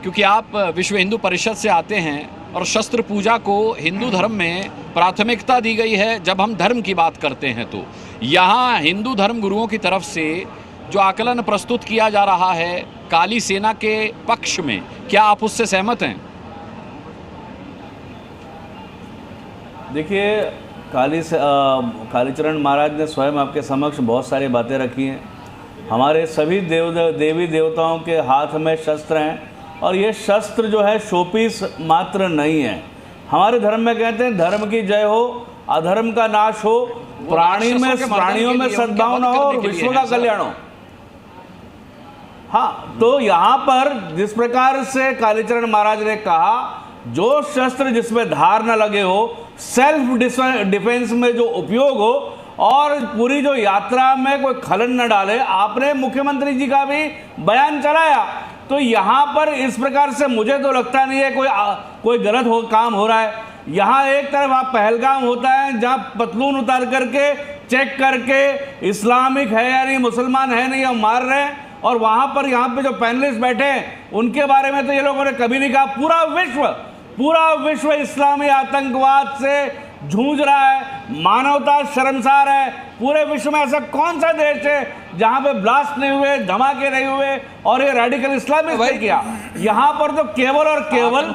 क्योंकि आप विश्व हिंदू परिषद से आते हैं और शस्त्र पूजा को हिंदू धर्म में प्राथमिकता दी गई है। जब हम धर्म की बात करते हैं तो यहाँ हिंदू धर्म गुरुओं की तरफ से जो आकलन प्रस्तुत किया जा रहा है काली सेना के पक्ष में, क्या आप उससे सहमत हैं? देखिए, कालीचरण महाराज ने स्वयं आपके समक्ष बहुत सारी बातें रखी हैं। हमारे सभी देवी देवताओं के हाथ में शस्त्र हैं और ये शस्त्र जो है शोपीस मात्र नहीं है। हमारे धर्म में कहते हैं धर्म की जय हो, अधर्म का नाश हो, प्राणियों में सद्भावना हो और विश्व का कल्याण हो। हाँ, तो यहाँ पर जिस प्रकार से कालीचरण महाराज ने कहा, जो शस्त्र जिसमें धार न लगे हो, सेल्फ डिफेंस में जो उपयोग हो और पूरी जो यात्रा में कोई खलन न डाले। आपने मुख्यमंत्री जी का भी बयान चलाया, तो यहाँ पर इस प्रकार से मुझे तो लगता नहीं है कोई गलत काम हो रहा है। यहाँ एक तरफ आप पहलगाम होता है जहाँ पतलून उतार करके चेक करके इस्लामिक है या नहीं, मुसलमान है नहीं, हम मार रहे हैं। और वहाँ पर यहाँ पे जो पैनलिस्ट बैठे हैं उनके बारे में तो ये लोगों ने कभी नहीं कहा। पूरा विश्व इस्लामी आतंकवाद से जूझ रहा है, मानवता शर्मसार है। पूरे विश्व में ऐसा कौन सा देश है जहां पे ब्लास्ट नहीं हुए, धमाके नहीं हुए और ये रेडिकल इस्लामिस्ट ने किया? यहाँ पर तो केवल और केवल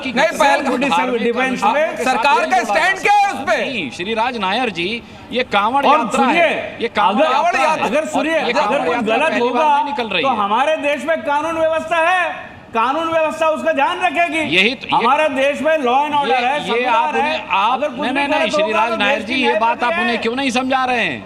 डिफेंस में सरकार का स्टैंड क्या है उस पे? श्री राज नायर जी, ये कांवड़ यात्रा है, ये कांवड़ यात्रा। अगर सुनिए, अगर कोई गलत होगा तो हमारे देश में कानून व्यवस्था है, कानून व्यवस्था उसका ध्यान रखेगी। यही तो हमारे देश में लॉ एंड ऑर्डर है, ये आप नहीं श्री राज नायर जी, ये बात आप उन्हें क्यों नहीं समझा रहे हैं?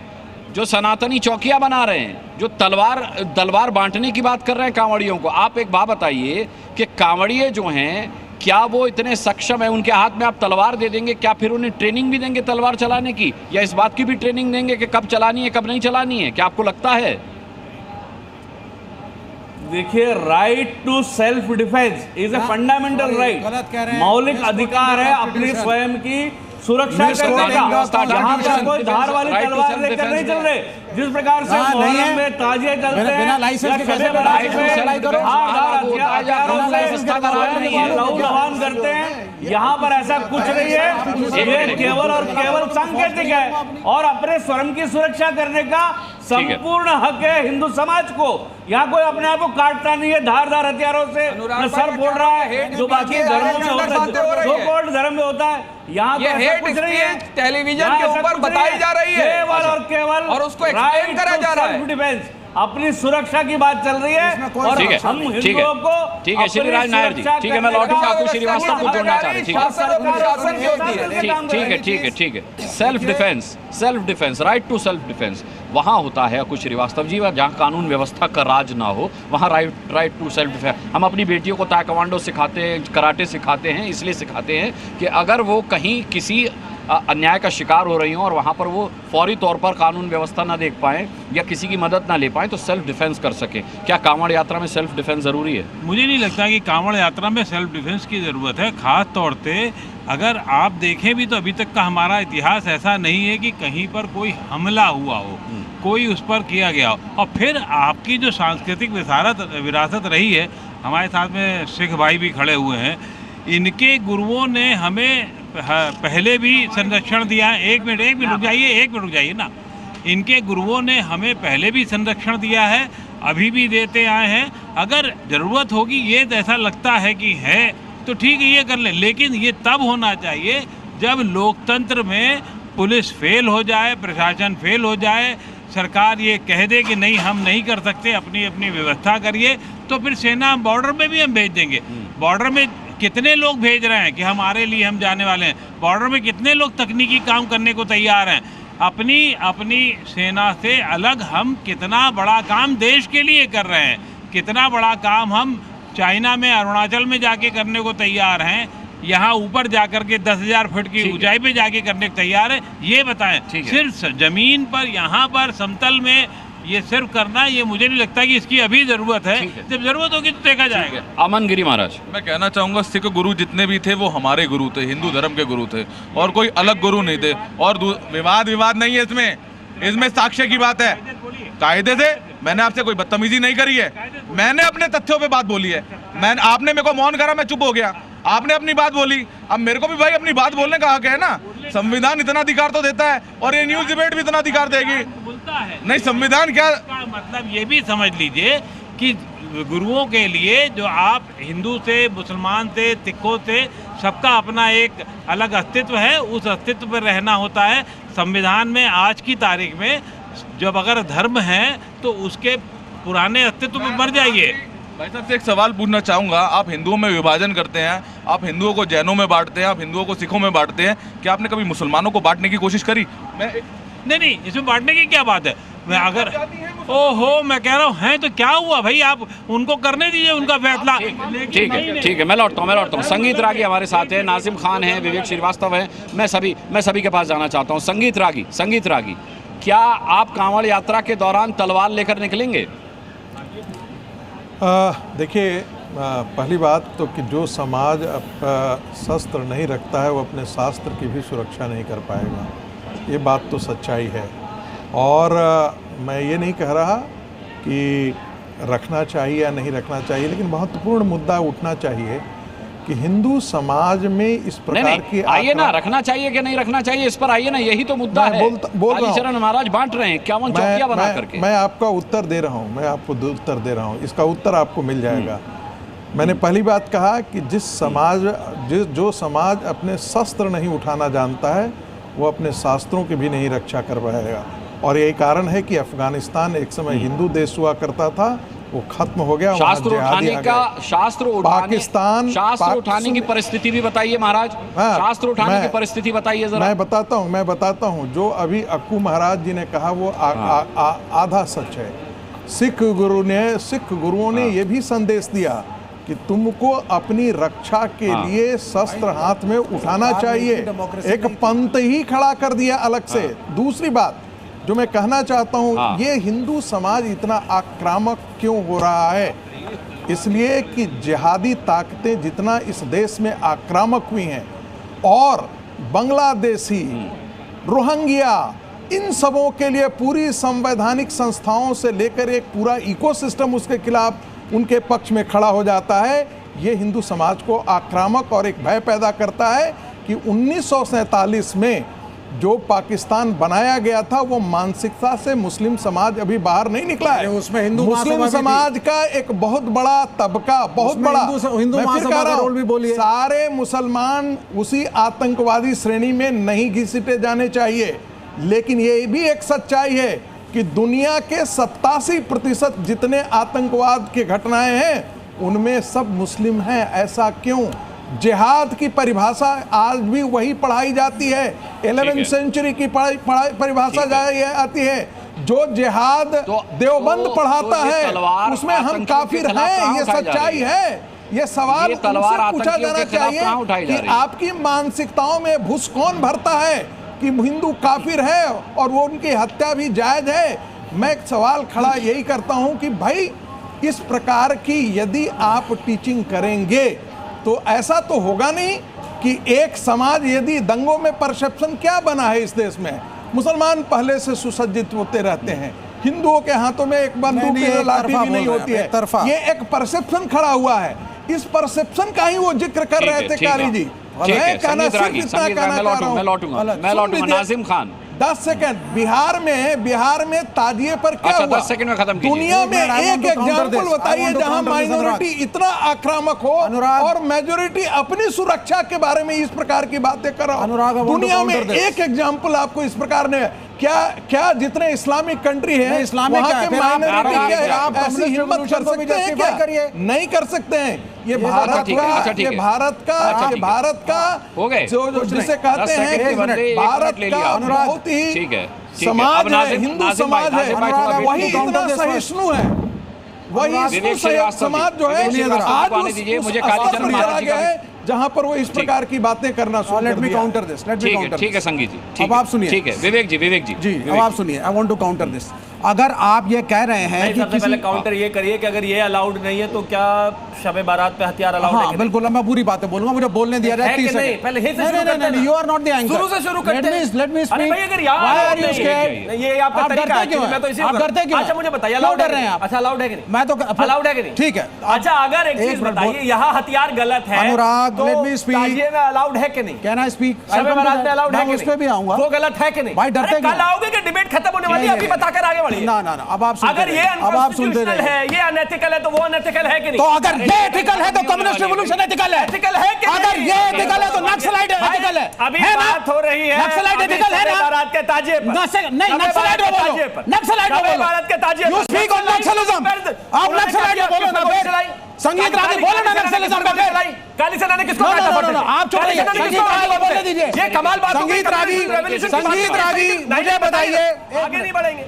जो सनातनी चौकियां बना रहे हैं, जो तलवार बांटने की बात कर रहे हैं कांवड़ियों को, आप एक बात बताइए कि कांवड़िए जो हैं, क्या वो इतने सक्षम है? उनके हाथ में आप तलवार दे देंगे, क्या फिर उन्हें ट्रेनिंग भी देंगे तलवार चलाने की, या इस बात की भी ट्रेनिंग देंगे कि कब चलानी है कब नहीं चलानी है? क्या आपको लगता है? देखिए, right to self defence is a fundamental right, मौलिक अधिकार है अपनी स्वयं की सुरक्षा करने का। यहाँ पर कोई धार वाली तलवार लेकर नहीं चल रहे, जिस प्रकार से मोहल्ले में ताजिए चलते हैं, करते हैं, यहाँ पर ऐसा कुछ नहीं है। ये केवल और केवल सांकेतिक है और अपने स्वयं की सुरक्षा करने का संपूर्ण हक है हिंदू समाज को। यहाँ कोई अपने आप को काटता नहीं है धारदार हथियारों से, न सर फोड़ रहा है जो बाकी धर्मों में होता है, जो कोर्ट धर्म में होता है। यहाँ पर कुछ नहीं है, टेलीविजन के ऊपर बताई जा रही है केवल और केवल, और उसको एक्सप्लेन करा जा रहा है। डिफेंस, अपनी सुरक्षा की बात चल रही है और हम हिंदुओं को ठीक है श्रीराज नायर जी, ठीक है, मैं लौटूंगा आपको श्रीवास्तव को जोड़ना चाह रहे हैं। ठीक है, self defence, right to self defence वहाँ होता है कुछ श्रीवास्तव जी, जहाँ कानून व्यवस्था का राज ना हो वहाँ राइट टू सेल्फ डिफेंस। हम अपनी बेटियों को ताइक्वांडो सिखाते हैं, कराटे सिखाते हैं, इसलिए सिखाते हैं कि अगर वो कहीं किसी अन्याय का शिकार हो रही हों और वहाँ पर वो फौरी तौर पर कानून व्यवस्था ना देख पाएँ या किसी की मदद ना ले पाएँ तो सेल्फ डिफेंस कर सकें। क्या कांवड़ यात्रा में सेल्फ डिफेंस ज़रूरी है? मुझे नहीं लगता कि कांवड़ यात्रा में सेल्फ डिफेंस की ज़रूरत है। ख़ास तौर पे अगर आप देखें भी तो अभी तक का हमारा इतिहास ऐसा नहीं है कि कहीं पर कोई हमला हुआ हो, कोई उस पर किया गया हो। और फिर आपकी जो सांस्कृतिक विरासत रही है, हमारे साथ में सिख भाई भी खड़े हुए हैं, इनके गुरुओं ने हमें पहले भी संरक्षण दिया है। एक मिनट रुक जाइए ना। इनके गुरुओं ने हमें पहले भी संरक्षण दिया है, अभी भी देते आए हैं। अगर ज़रूरत होगी, ये ऐसा लगता है कि है तो ठीक है, ये कर ले, लेकिन ये तब होना चाहिए जब लोकतंत्र में पुलिस फेल हो जाए, प्रशासन फेल हो जाए, सरकार ये कह दे कि नहीं हम नहीं कर सकते, अपनी अपनी व्यवस्था करिए, तो फिर सेना बॉर्डर में भी हम भेज देंगे। बॉर्डर में कितने लोग भेज रहे हैं कि हमारे लिए हम जाने वाले हैं, बॉर्डर में कितने लोग तकनीकी काम करने को तैयार हैं। अपनी सेना से अलग हम कितना बड़ा काम देश के लिए कर रहे हैं, कितना बड़ा काम हम चाइना में, अरुणाचल में जाके करने को तैयार हैं, यहाँ ऊपर जाकर के 10,000 फीट की ऊंचाई पे जाके करने को तैयार है। ये बताएं, सिर्फ जमीन पर यहाँ पर समतल में ये सिर्फ करना, ये मुझे नहीं लगता कि इसकी अभी जरूरत है। जब जरूरत होगी तो देखा जाएगा। अमन गिरी महाराज, मैं कहना चाहूँगा सिख गुरु जितने भी थे वो हमारे गुरु थे, हिंदू धर्म के गुरु थे, और कोई अलग गुरु नहीं थे। और विवाद नहीं है इसमें साक्ष्य की बात है। कायदे से मैंने आपसे कोई बदतमीजी नहीं करी है, मैंने अपने तथ्यों पे बात बोली है। आपने मेरे को मौन करा, मैं चुप हो गया, आपने अपनी बात बोली, अब मेरे को भी भाई अपनी बात बोलने का हक है ना। संविधान इतना अधिकार तो देता है और ये न्यूज डिबेट भी इतना अधिकार देगी। नहीं, संविधान क्या मतलब ये भी समझ लीजिए कि गुरुओं के लिए जो आप हिंदू से, मुसलमान से, सिखों से, सबका अपना एक अलग अस्तित्व है, उस अस्तित्व पर रहना होता है। संविधान में आज की तारीख में जब अगर धर्म है तो उसके पुराने अस्तित्व पर मर जाइए। भाई साहब से एक सवाल पूछना चाहूँगा, आप हिंदुओं में विभाजन करते हैं, आप हिंदुओं को जैनों में बांटते हैं, आप हिंदुओं को सिखों में बांटते हैं, क्या आपने कभी मुसलमानों को बांटने की कोशिश करी? नहीं, इसमें बांटने की क्या बात है। मैं अगर मैं कह रहा हूँ हैं तो क्या हुआ भाई, आप उनको करने दीजिए उनका फैसला। ठीक है, मैं लौटता हूँ। संगीत रागी हमारे साथ है, नाजिम खान है, विवेक श्रीवास्तव है, मैं सभी के पास जाना चाहता हूँ। संगीत रागी, क्या आप कांवड़ यात्रा के दौरान तलवार लेकर निकलेंगे? देखिए, पहली बात तो कि जो समाज शस्त्र नहीं रखता है वो अपने शास्त्र की भी सुरक्षा नहीं कर पाएगा, ये बात तो सच्चाई है। और मैं ये नहीं कह रहा कि रखना चाहिए या नहीं रखना चाहिए, लेकिन महत्वपूर्ण मुद्दा उठना चाहिए कि हिंदू समाज में इस प्रकार की आइए ना, रखना चाहिए कि नहीं रखना चाहिए, इस पर आइए ना, यही तो मुद्दा है। कालीचरण महाराज बांट रहे हैं 51 चौकियां बना करके। मैं आपका उत्तर दे रहा हूँ, मैं आपको उत्तर दे रहा हूँ, इसका उत्तर आपको मिल जाएगा। मैंने पहली बात कहा कि जो समाज अपने शस्त्र नहीं उठाना जानता है वो अपने शास्त्रों की भी नहीं रक्षा कर पाएगा। और यही कारण है कि अफगानिस्तान एक समय हिंदू देश हुआ करता था, वो खत्म हो गया। शास्त्र उठाने की परिस्थिति भी बताइए महाराज। शास्त्र उठाने की परिस्थिति बताइए जरा। मैं बताता हूँ। जो अभी अक्कू महाराज जी ने कहा वो आधा सच है। सिख गुरुओं ने ये भी संदेश दिया कि तुमको अपनी रक्षा के लिए शस्त्र हाथ में उठाना चाहिए। एक पंथ ही खड़ा कर दिया अलग से। दूसरी बात जो मैं कहना चाहता हूँ, ये हिंदू समाज इतना आक्रामक क्यों हो रहा है, इसलिए कि जिहादी ताकतें जितना इस देश में आक्रामक हुई हैं और बांग्लादेशी, रोहिंग्या, इन सबों के लिए पूरी संवैधानिक संस्थाओं से लेकर एक पूरा इकोसिस्टम उसके खिलाफ उनके पक्ष में खड़ा हो जाता है। ये हिंदू समाज को आक्रामक और एक भय पैदा करता है कि 1947 में जो पाकिस्तान बनाया गया था वो मानसिकता से मुस्लिम समाज अभी बाहर नहीं निकला है। उसमें हिंदू मुस्लिम समाज का एक बहुत बड़ा तबका, बहुत बड़ा, हिंदू महासभा का रोल भी बोलिए। सारे मुसलमान उसी आतंकवादी श्रेणी में नहीं घसीटे जाने चाहिए, लेकिन ये भी एक सच्चाई है कि दुनिया के 87% जितने आतंकवाद की घटनाएं हैं उनमें सब मुस्लिम हैं। ऐसा क्यों? जिहाद की परिभाषा आज भी वही पढ़ाई जाती है, 11वीं सेंचुरी की परिभाषा आती है। जो जिहाद देवबंद पढ़ाता है उसमें हम काफिर हैं, ये सच्चाई है। ये सवाल उनसे पूछा जाना चाहिए कि आपकी मानसिकताओं में घुस कौन भरता है कि हिंदू काफिर है और वो उनकी हत्या भी जायज है। मैं एक सवाल खड़ा यही करता हूं कि भाई इस प्रकार की यदि आप टीचिंग करेंगे तो ऐसा तो होगा नहीं कि एक समाज, यदि दंगों में परसेप्शन क्या बना है इस देश में, मुसलमान पहले से सुसज्जित होते रहते हैं, हिंदुओं के हाथों में एक बंदूक या लाठी भी नहीं होती है, ये एक परसेप्शन खड़ा हुआ है। इस परसेप्शन का ही वो जिक्र कर रहे थे कारी जी। मैं कहना सिर्फ इतना कहना चाह रहा हूं, मैं लौटूंगा। नाजिम खान 10 सेकंड। बिहार में ताजिए पर क्या हुआ? 10 सेकंड में खत्म कीजिए। दुनिया में एक एग्जाम्पल बताइए जहां माइनॉरिटी इतना आक्रामक हो और मेजोरिटी अपनी सुरक्षा के बारे में इस प्रकार की बातें कर रहा हो। दुनिया में एक एग्जाम्पल आपको इस प्रकार ने क्या जितने इस्लामिक कंट्री है वहां के माइनॉरिटी ऐसी हिम्मत कर सकते हैं क्या? नहीं कर सकते हैं। ये भारत का जो जिसे कहते हैं कि भारत का बहुत ही समाज है, हिंदू समाज है, वही इतना सहिष्णु है, वही समाज जो है आज मुझे चला गया है जहां पर वो इस प्रकार की बातें करना शुरू कर दिया। काउंटर दिस, ठीक है संगीत जी। अब आप सुनिए। ठीक है विवेक जी अब आप सुनिए। I want to counter this. अगर आप ये कह रहे हैं कि सबसे पहले काउंटर ये करिए कि अगर ये अलाउड नहीं है तो क्या शब बारात पे हथियार अलाउड है? हाँ बिल्कुल, मैं पूरी बातें बोलूंगा, मुझे बोलने दिया जाए। पहले नहीं, you are not the anchor. शुरू से शुरू करते हैं। Let me speak. भाई अगर ये आपका तरीका है, मैं तो इसी आप डरते क्यों? अच्छा मुझे बताइए, अलाउड डर रहे हैं आप? अच्छा अलाउड है कि नहीं? मैं तो अलाउड है कि नहीं? ठीक है। अच्छा अगर एक चीज बताइए, यहाँ हथियार गलत है, अनुराग लेट मी स्पीक। ताजिए में अलाउड है कि नहीं? Can I speak? शब बारात में अलाउड है कि नहीं? उस पे भी आऊंगा। वो गलत है कि नहीं? भाई डरते क्यों? कल आओगे कि डिबेट खत्म होने वाली है, अभी बताकर आगे बढ़िए। ना अब आप सुनते अगर ये अनकॉन्स्टिट्यूशनल है, ये अनएथिकल है, तो वो अनएथिकल है कि नहीं? तो अगर ये एथिकल है तो कम्युनिस्ट रिवॉल्यूशन एथिकल है। एथिकल है कि अगर ये एथिकल है तो नक्सलाइट एथिकल है। अभी बात हो रही है नक्सलाइट एथिकल है ना? बारात के ताजिए पर नहीं, नक्सलाइट को बोलो, नक्सलाइट को बोलो। बारात के ताजिए यू स्पीक ऑन नक्सलिज्म। आप नक्सलाइट को बोलो ना। संगीत रागी बोलो ना नक्सलिज्म का। काली सेना ने किसको काटा? आप चुप रहिए। संगीत रागी को बोलने दीजिए। ये कमाल बात। संगीत रागी मुझे बताइए। आगे नहीं बढ़ेंगे।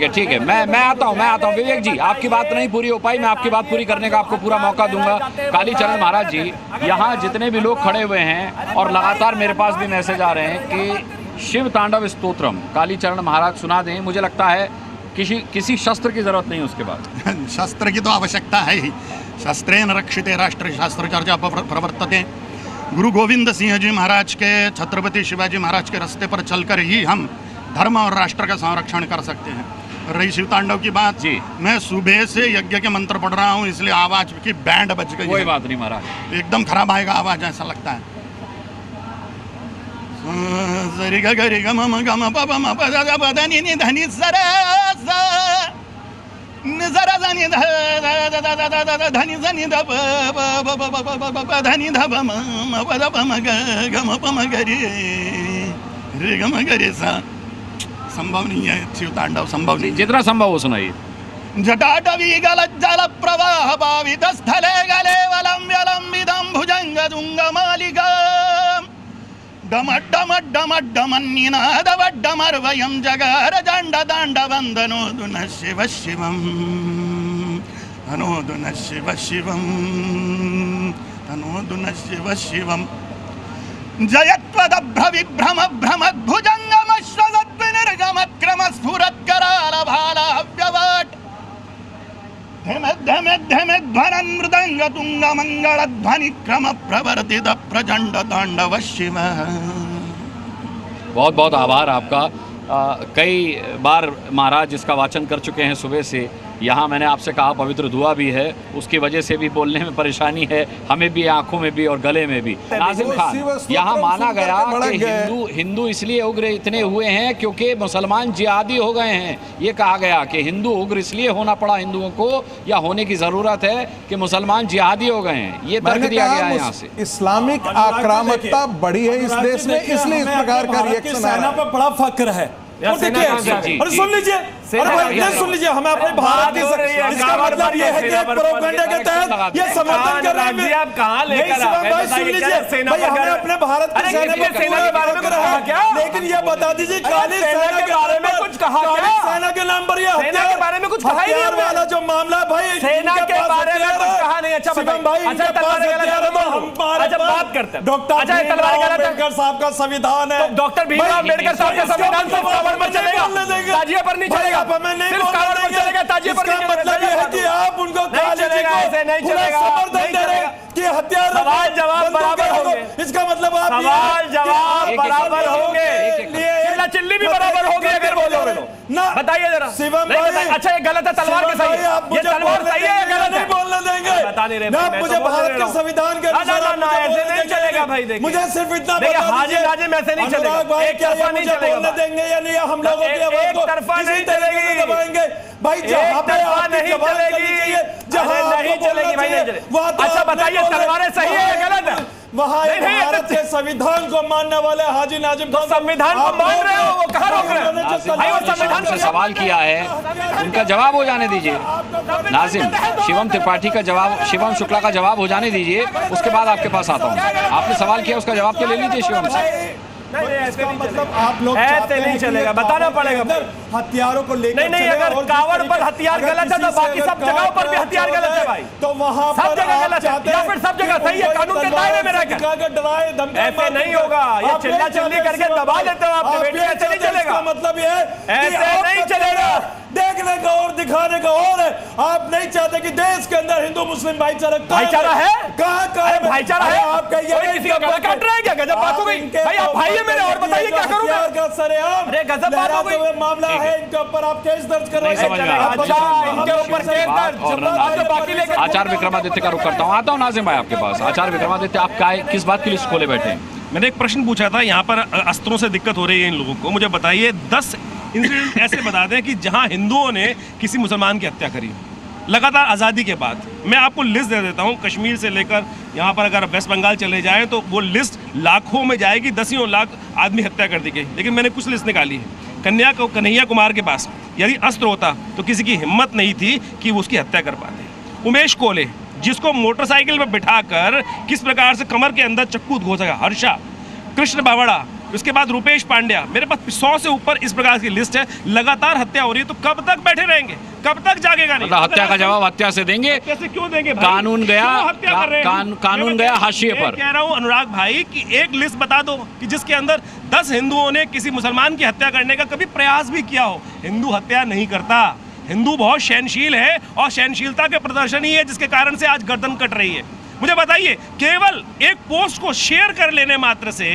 ठीक है मैं आता हूँ विवेक जी, आपकी बात नहीं पूरी हो पाई, मैं आपकी बात पूरी करने का आपको पूरा मौका दूंगा। कालीचरण महाराज जी, यहाँ जितने भी लोग खड़े हुए हैं और लगातार मेरे पास भी मैसेज आ रहे हैं कि शिव तांडव स्तोत्रम कालीचरण महाराज सुना दें। मुझे लगता है किसी शस्त्र की जरूरत नहीं उसके बाद। शस्त्र की तो आवश्यकता है ही। शस्त्रेण रक्षिते राष्ट्र शास्त्र चर्चा प्रवर्तते। गुरु गोविंद सिंह जी महाराज के, छत्रपति शिवाजी महाराज के रास्ते पर चलकर ही हम धर्म और राष्ट्र का संरक्षण कर सकते हैं। रही शिव तांडव की बात जी, मैं सुबह से यज्ञ के मंत्र पढ़ रहा हूँ, इसलिए आवाज की बैंड बज गई। कोई बात नहीं महाराज, एकदम खराब आएगा आवाज, ऐसा लगता है। जरी गरी गम गम पम धनी नि धनी जरा जरा धनी धनी धनी धनी धम पद पम गम पम गरी रे गम गरे सा। संभव नहीं है शिव तांडव, संभव नहीं। जितना संभव हो सुनाइए। जटाटवी गल जल प्रवाह भावित स्थले गले वलंब्य लंबिदं भुजंग दुंग मालिका डमड्डमड्डमड्डमन्निनादवड्डमर्वयं जगार दण्ड दाण्ड वन्दनोदुन शिव शिवं तनोदुन शिव शिवं तनोदुन शिव शिवं जयत्वदभ्र विभ्रम भ्रमद्भुजङ्गमश्वसद्विनिर्गमत्क्रमस्फुरत्करालभालाव्यवाट् ध्वरन् मृदंग तुंग मंगल ध्वनि क्रम प्रवर्तित प्रचंड तांडव शिव। बहुत बहुत आभार आपका। कई बार महाराज इसका वाचन कर चुके हैं सुबह से। यहाँ मैंने आपसे कहा पवित्र दुआ भी है, उसकी वजह से भी बोलने में परेशानी है, हमें भी, आंखों में भी और गले में भी। नाजिम खान, यहाँ माना गया कि हिंदू इसलिए उग्र इतने हुए हैं क्योंकि मुसलमान जिहादी हो गए हैं। ये कहा गया कि हिंदू उग्र इसलिए होना पड़ा हिंदुओं को, या होने की ज़रूरत है कि मुसलमान जिहादी हो गए हैं। ये तर्क दिया गया है यहाँ से। इस्लामिक आक्रामकता बढ़ी है इस देश में, इसलिए इस प्रकार का रिएक्शन आ रहा है। बड़ा फक्र है। और सुन लीजिए, सुन लीजिए, हमें अपने भारत की, इसका मतलब ये है कि एक प्रोपेगेंडा के तहत ये समर्थन कर रहे हैं। आप कहां लेकर आ गए? सुन लीजिए भाई, हमें अपने भारत की सेना के बारे में कहा क्या, लेकिन ये बता दीजिए काली सेना के बारे में कुछ कहा क्या? सेना के नाम पर ये सेना के बारे में कुछ कहा ही नहीं वाला जो मामला है भाई, सेना के बारे में कुछ कहा नहीं। अच्छा भाई, अच्छा तलवार बात करते हैं डॉक्टर अम्बेडकर साहब का संविधान है, डॉक्टर भीमराव अम्बेडकर साहब का संविधान सिर्फ कावड़ पर चलेगा, ताजिए पर नहीं चलेगा। सिर्फ कावड़ पर चलेगा, ताजिए पर नहीं चलेगा। मतलब ये है कि आप उनको नहीं चलेगा, ऐसे नहीं चलेगा, समर्थन दे रहे हैं कि हथियार सवाल जवाब बराबर होंगे। इसका मतलब आप सवाल जवाब बराबर होंगे, चिल्ली भी बराबर होगी अगर बोलोगे तो। ना बताइए जरा शिवम भाई। अच्छा ये गलत है, तलवार के सही है, ये तलवार सही है या गलत है? बोलने देंगे, बता नहीं रहे आप मुझे भारत के संविधान के अनुसार। ना ऐसे नहीं चलेगा भाई, देखिए मुझे सिर्फ इतना बता दीजिए, हाजिर नाजिम ऐसे नहीं चलेगा, एक तरफा नहीं चलेगा। बोलने देंगे या नहीं हम लोगों की आवाज को? एक तरफा नहीं चलेगी, दबाएंगे भाई, जहां पे नहीं चलेगी, जहां नहीं चलेगी भाई, नहीं चलेगी। अच्छा बताइए तलवारें सही है या गलत है? वहाँ भारत के संविधान को मानने वाले हाजी नाजिम खान संविधान को मान रहे हो, वो कहाँ रोक रहे हैं? संविधान से सवाल किया है, उनका जवाब हो जाने दीजिए। नाजिम, शिवम त्रिपाठी का जवाब, शिवम शुक्ला का जवाब हो जाने दीजिए, उसके बाद आपके पास आता हूँ। आपने सवाल किया, उसका जवाब तो ले लीजिए शिवम से। नहीं ऐसे नहीं मतलब आप लोग ऐसे नहीं चलेगा, बताना पड़ेगा हथियारों को लेकर। नहीं अगर कावड़ पर हथियार गलत है तो बाकी सब जगहों पर भी हथियार गलत है भाई, तो वहाँ सब जगह गलत है या फिर सब जगह सही है? कानून के दायरे में रहकर ऐसे नहीं होगा, ये चिल्ला चिल्ली करके दबा देते हो आप, ऐसे नहीं चलेगा। मतलब ये ऐसे नहीं चलेगा, देखने का और दिखाने का और है। आप नहीं चाहते कि देश के अंदर हिंदू मुस्लिम भाईचारा है? कहाँ भाईचारा है? आप कहिए किसी का गला काट रहे हैं क्या? गजब बात हो गई भाई, आप भाई है मेरे, और बताइए क्या करूंगा? अरे गजब बात हो गई, मामला है, इनके ऊपर आप केस दर्ज करवाइए। अच्छा इनके ऊपर केस दर्ज। आचार्य विक्रमादित्य का रुख करता हूँ, आता हूँ नाजिम भाई आपके पास। आचार्य विक्रमादित्य, आप किस बात की लिस्ट खोले बैठे हैं? मैंने एक प्रश्न पूछा था, यहाँ पर अस्त्रों से दिक्कत हो रही है इन लोगों को, मुझे बताइए 10 इंसिडेंट ऐसे बता दें कि जहां हिंदुओं ने किसी मुसलमान की हत्या करी लगातार आज़ादी के बाद। मैं आपको लिस्ट दे देता हूं, कश्मीर से लेकर यहाँ पर अगर वेस्ट बंगाल चले जाएं तो वो लिस्ट लाखों में जाएगी, दसियों लाख आदमी हत्या कर दी गई। लेकिन मैंने कुछ लिस्ट निकाली है। कन्हैया कुमार के पास यदि अस्त्र होता तो किसी की हिम्मत नहीं थी कि वो उसकी हत्या कर पाते। उमेश कोले, जिसको मोटरसाइकिल पर बिठाकर किस प्रकार से कमर के अंदर चक्कू घोसा, हर्षा, कृष्ण बावड़ा, उसके बाद रुपेश पांड्या, मेरे पास 100 से ऊपर इस प्रकार की लिस्ट है। लगातार हत्या हो रही है, तो कब तक बैठे रहेंगे, कब तक जागेगा नहीं? मतलब हत्या का जवाब हत्या से देंगे? कैसे क्यों देंगे भाई? कानून गया, कानून गया हाशिए पर। कह रहा हूँ अनुराग भाई कि एक लिस्ट बता दो कि जिसके अंदर 10 हिंदुओं ने किसी मुसलमान की हत्या करने का कभी प्रयास भी किया हो। हिंदू हत्या नहीं करता, हिंदू बहुत सहनशील है और सहनशीलता के प्रदर्शन ही है जिसके कारण से आज गर्दन कट रही है। मुझे बताइए, केवल एक पोस्ट को शेयर कर लेने मात्र से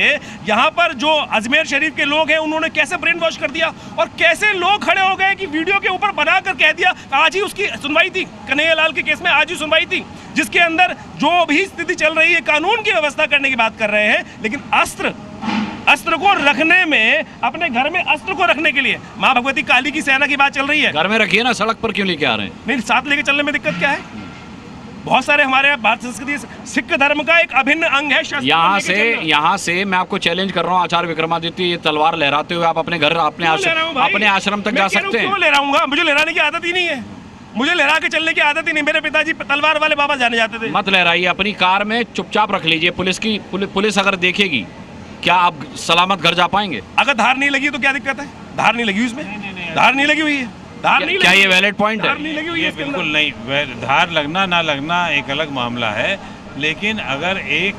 यहाँ पर जो अजमेर शरीफ के लोग हैं उन्होंने कैसे ब्रेन वॉश कर दिया, और कैसे लोग खड़े हो गए कि वीडियो के ऊपर बनाकर कह दिया। आज ही उसकी सुनवाई थी, कन्हैया लाल के केस में आज ही सुनवाई थी, जिसके अंदर जो भी स्थिति चल रही है कानून की व्यवस्था करने की बात कर रहे हैं, लेकिन अस्त्र को रखने में, अपने घर में अस्त्र को रखने के लिए माँ भगवती काली की सेना की बात चल रही है। घर में रखिए ना, सड़क पर क्यों लेके आ रहे हैं? नहीं, साथ लेके चलने में दिक्कत क्या है? बहुत सारे हमारे भारत संस्कृति सिख धर्म का एक अभिन्न अंग है। यहाँ से मैं आपको चैलेंज कर रहा हूँ आचार्य विक्रमादित्य, ये तलवार लहराते हुए आप अपने घर, अपने आश्रम तक जा सकते हैं? क्यों लहराऊंगा? मुझे लहराने की आदत ही नहीं है, मुझे लहरा के चलने की आदत ही नहीं। मेरे पिताजी तलवार वाले बाबा जाने जाते थे। मत लहराइए, अपनी कार में चुपचाप रख लीजिए। पुलिस अगर देखेगी, क्या आप सलामत घर जा पाएंगे? अगर धार नहीं लगी तो क्या दिक्कत है? धार नहीं लगी उसमें, धार नहीं लगी हुई है। क्या ये वैलिड पॉइंट है? ये बिल्कुल नहीं, धार लगना ना लगना एक अलग मामला है, लेकिन अगर एक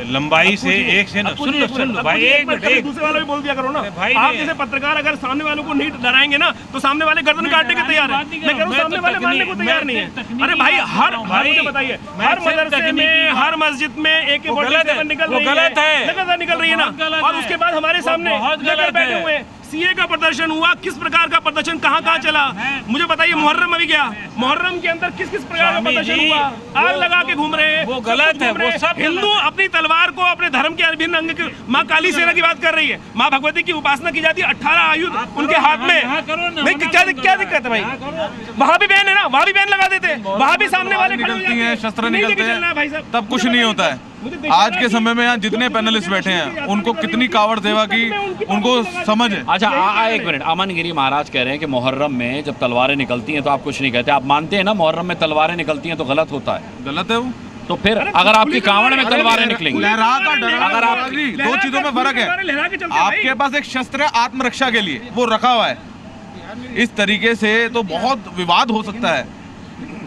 लंबाई से एक से सुन लो भाई, एक मिनट, दूसरे वाला भी बोल दिया करो ना भाई। आप जैसे पत्रकार अगर सामने वालों को नहीं डराएंगे ना तो सामने वाले गर्दन काटने के तैयार है। मैं कह रहा हूँ सामने वाले मानने को तैयार नहीं है। अरे भाई हर मुझे बताइए, हर मदरसे में, हर मस्जिद में AK-47 निकल रही है, गलत है, लगातार निकल रही है ना, और उसके बाद हमारे सामने लेकर बैठे हुए हैं। सीए का प्रदर्शन हुआ, किस प्रकार का प्रदर्शन कहाँ कहाँ चला मुझे बताइए। मुहर्रम अभी गया, मुहर्रम के अंदर किस किस प्रकार का प्रदर्शन हुआ, आग लगा के घूम रहे हैं, वो गलत है, वो सब हिंदू अपनी तलवार को अपने धर्म के अभिन्न अंग की, माँ काली सेना की बात कर रही है, माँ भगवती की उपासना की जाती है, 18 आयुध उनके हाथ में। नहीं क्या दिक्कत है भाई, वहाँ भी बैन है ना, वहाँ भी बैन लगा देते हैं, वहाँ भी सामने वाले निकलती हैं, शस्त्र निकलते हैं, तब कुछ नहीं होता है। आज के समय में यहाँ जितने पैनलिस्ट बैठे हैं उनको कितनी कावड़ सेवा की उनको समझ है। अच्छा एक मिनट, अमन गिरी महाराज कह रहे हैं कि मुहर्रम में जब तलवारें निकलती हैं तो आप कुछ नहीं कहते। आप मानते हैं ना मुहर्रम में तलवारें निकलती हैं तो गलत होता है? गलत है वो। तो फिर अगर आपकी कांवड़ में तलवारें निकलेंगी, लहरा का डर, अगर आप दो चीजों में फर्क है। आपके पास एक शस्त्र है आत्मरक्षा के लिए, वो रखा हुआ है। इस तरीके से तो बहुत विवाद हो सकता है।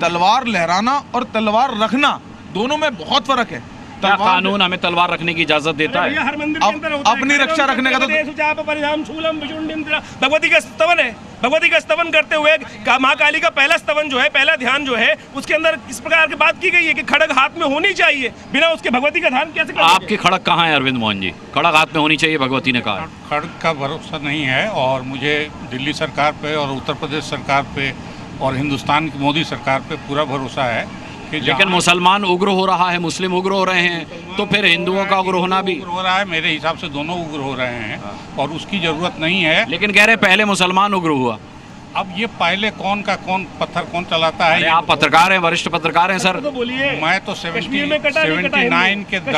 तलवार लहराना और तलवार रखना दोनों में बहुत फर्क है। क्या कानून हमें तलवार रखने की इजाजत देता है? अपनी रक्षा रखने का तो भगवती का स्तवन है, भगवती का स्तवन करते हुए माँ काली का पहला स्तवन जो है, पहला ध्यान जो है, उसके अंदर इस प्रकार की बात की गई है कि खड़ग हाथ में होनी चाहिए, बिना उसके भगवती का ध्यान कैसे? आपकी खड़ग कहाँ है अरविंद मोहन जी? खड़ग हाथ में होनी चाहिए, भगवती ने कहा। खड़ग का भरोसा नहीं है, और मुझे दिल्ली सरकार पे और उत्तर प्रदेश सरकार पे और हिंदुस्तान की मोदी सरकार पे पूरा भरोसा है। लेकिन मुसलमान उग्र हो रहा है, मुस्लिम उग्र हो रहे हैं, तो फिर हिंदुओं का उग्र होना भी हो रहा है। मेरे हिसाब से दोनों उग्र हो रहे हैं और उसकी जरूरत नहीं है। लेकिन कह रहे पहले मुसलमान उग्र हुआ। अब ये पहले कौन का कौन पत्थर कौन चलाता है? आप पत्रकार हैं, वरिष्ठ पत्रकार हैं सर। तो बोलिए, मैं तो 79 के तब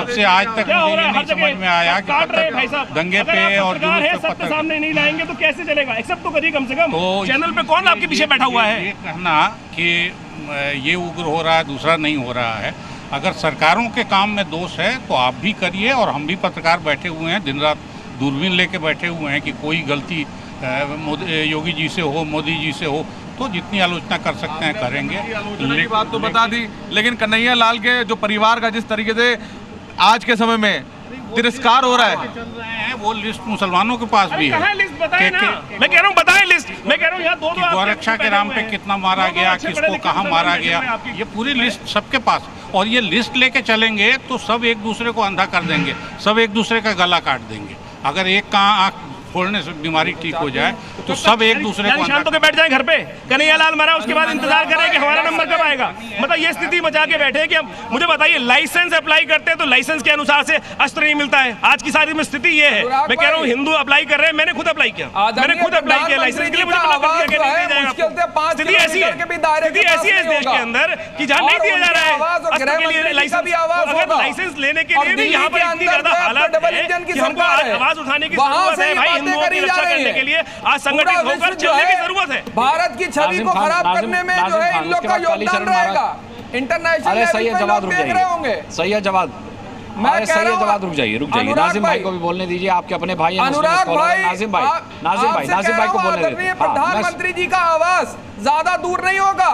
से आज तक मुझे नहीं समझ में आया कि दंगे पे और जुलूस पे पत्थर सामने नहीं लाएंगे तो कैसे चलेगा? एक्सेप्ट तो करिए कम से कम। चैनल पे कौन आपके पीछे बैठा हुआ है? ये कहना कि ये उग्र हो रहा है, दूसरा नहीं हो रहा है। अगर सरकारों के काम में दोष है तो आप भी करिए, और हम भी पत्रकार बैठे हुए हैं, दिन रात दूरबीन लेके बैठे हुए हैं कि कोई गलती योगी जी से हो, मोदी जी से हो, तो जितनी आलोचना कर सकते हैं करेंगे। बात तो बता दी, लेकिन कन्हैया लाल के जो परिवार का जिस तरीके से आज के समय में तिरस्कार हो रहा है, वो लिस्ट मुसलमानों के पास भी है। लिस्ट बताएं ना। मैं कह रहा हूँ बताएं लिस्ट। मैं कह रहा हूँ यहाँ दो गौरक्षा के नाम पे कितना मारा गया, किसको कहाँ मारा गया, ये पूरी लिस्ट सबके पास। और ये लिस्ट लेके चलेंगे तो सब एक दूसरे को अंधा कर देंगे, सब एक दूसरे का गला काट देंगे। अगर एक का आँख फोड़ने से बीमारी ठीक हो जाए तो सब एक दूसरे को शांत होकर बैठ जाए घर पे। कन्हैया लाल मरा, उसके बाद इंतजार करें कि हमारा नंबर कब आएगा। मतलब ये स्थिति मचा के बैठे कि मुझे बताइए, लाइसेंस अप्लाई करते हैं तो लाइसेंस के अनुसार से अस्त्र नहीं मिलता है। आज की सारी में स्थिति ये है। मैं कह रहा हूँ हिंदू अप्लाई कर रहे हैं, मैंने खुद अप्लाई किया, लाइसेंस के लिए। मुझे स्थिति ऐसी है, स्थिति ऐसी है इस देश के अंदर कि जहाँ नहीं दिया जा रहा है अस्त्र के लिए लाइसेंस। अगर लाइसेंस लेने के लिए भी यहाँ पर इतनी ज्यादा हालात है कि हमको आवाज उठाने की जरूरत है। भाई हिंदुओं की रक्षा करने के लिए आज संगठित होकर चलने की जरूरत है। भारत की छवि को खराब करने में जो है इन लोग का योगदान रहेगा। इंटरनेशनल लेवल पे लोग देख रहे होंगे। सही है जवाब, मैं कह रहा हूं, जवाब रुक जाइए नाजिम भाई को भी बोलने दीजिए। आपके अपने भाई हैं अनुराग भाई, नाजिम भाई को बोलने दीजिए। प्रधानमंत्री जी का आवाज ज्यादा दूर नहीं होगा।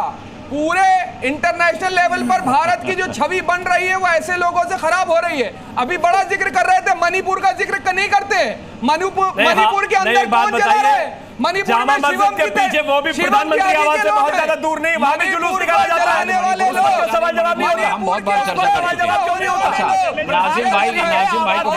पूरे इंटरनेशनल लेवल पर भारत की जो छवि बन रही है वो ऐसे लोगों से खराब हो रही है। अभी बड़ा जिक्र कर रहे थे, मणिपुर का जिक्र नहीं करते। मणिपुर के अंदर कौन चला रहे हैं? मणिपुर में शिवम के पीछे वो भी प्रधानमंत्री आवाज से बहुत ज्यादा दूर नहीं, वहां भी जुलूस निकाला जाता है। सवाल जवाब नहीं होता। हम बहुत बार चर्चा कर चुके हैं। नाजिम भाई को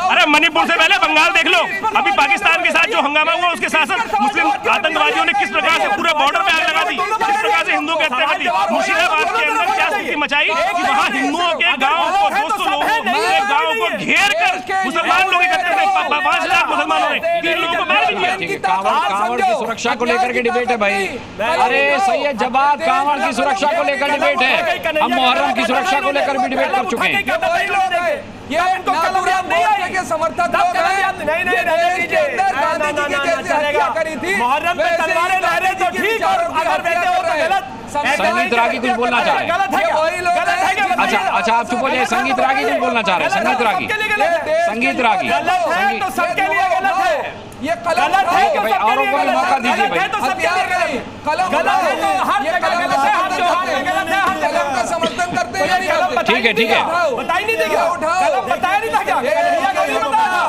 अरे मणिपुर से पहले बंगाल देख लो। अभी पाकिस्तान के साथ जो हंगामा हुआ उसके साथ साथ मुस्लिम आतंकवादियों ने किस प्रकार से पूरे बॉर्डर पे आग लगा दी, किस प्रकार से हिंदुओं की हत्या कर दी। मुर्शिदाबाद के अंदर क्या स्थिति मचाई कि वहाँ हिंदुओं के गाँव को 200 लोगों पूरे गाँव को घेर कर मुसलमान लोग इकट्ठे थे। 5,000 मुसलमानों ने 3 लोगों को मार भी दिया। कांवड़ की सुरक्षा को लेकर के डिबेट है भाई। अरे सही है जवाब, कांवड़ की सुरक्षा को लेकर डिबेट है। हम मुहर्रम की सुरक्षा को लेकर भी डिबेट कर चुके हैं। ये नाथुराम गोडसे के समर्थक लोग हैं। मुहर्रम पे तलवारें लहरे तो ठीक, और अगर वैसे हो तो गलत। संगीत रागी कुछ बोलना चाह रहे हैं। अच्छा आप चुप हो जाए। संगीत रागी कुछ बोलना चाह रहे हैं। संगीत रागी गलत है तो सबके लिए गलत है। ये कलम गलत है तो भाई, सबके औरों लिए को भी गलत मौका है, दीजिए गलत है तो सबके लिए गलत है। कलम गलत है तो हर जगह गलत है, हर त्योहार में गलत है, हर जगह का समर्थन करते हैं या नहीं कलम करते? बताई नहीं ठीक है। दिया, बताई नहीं दिया, कलम बताया नहीं था क्या? कलम नहीं बताया।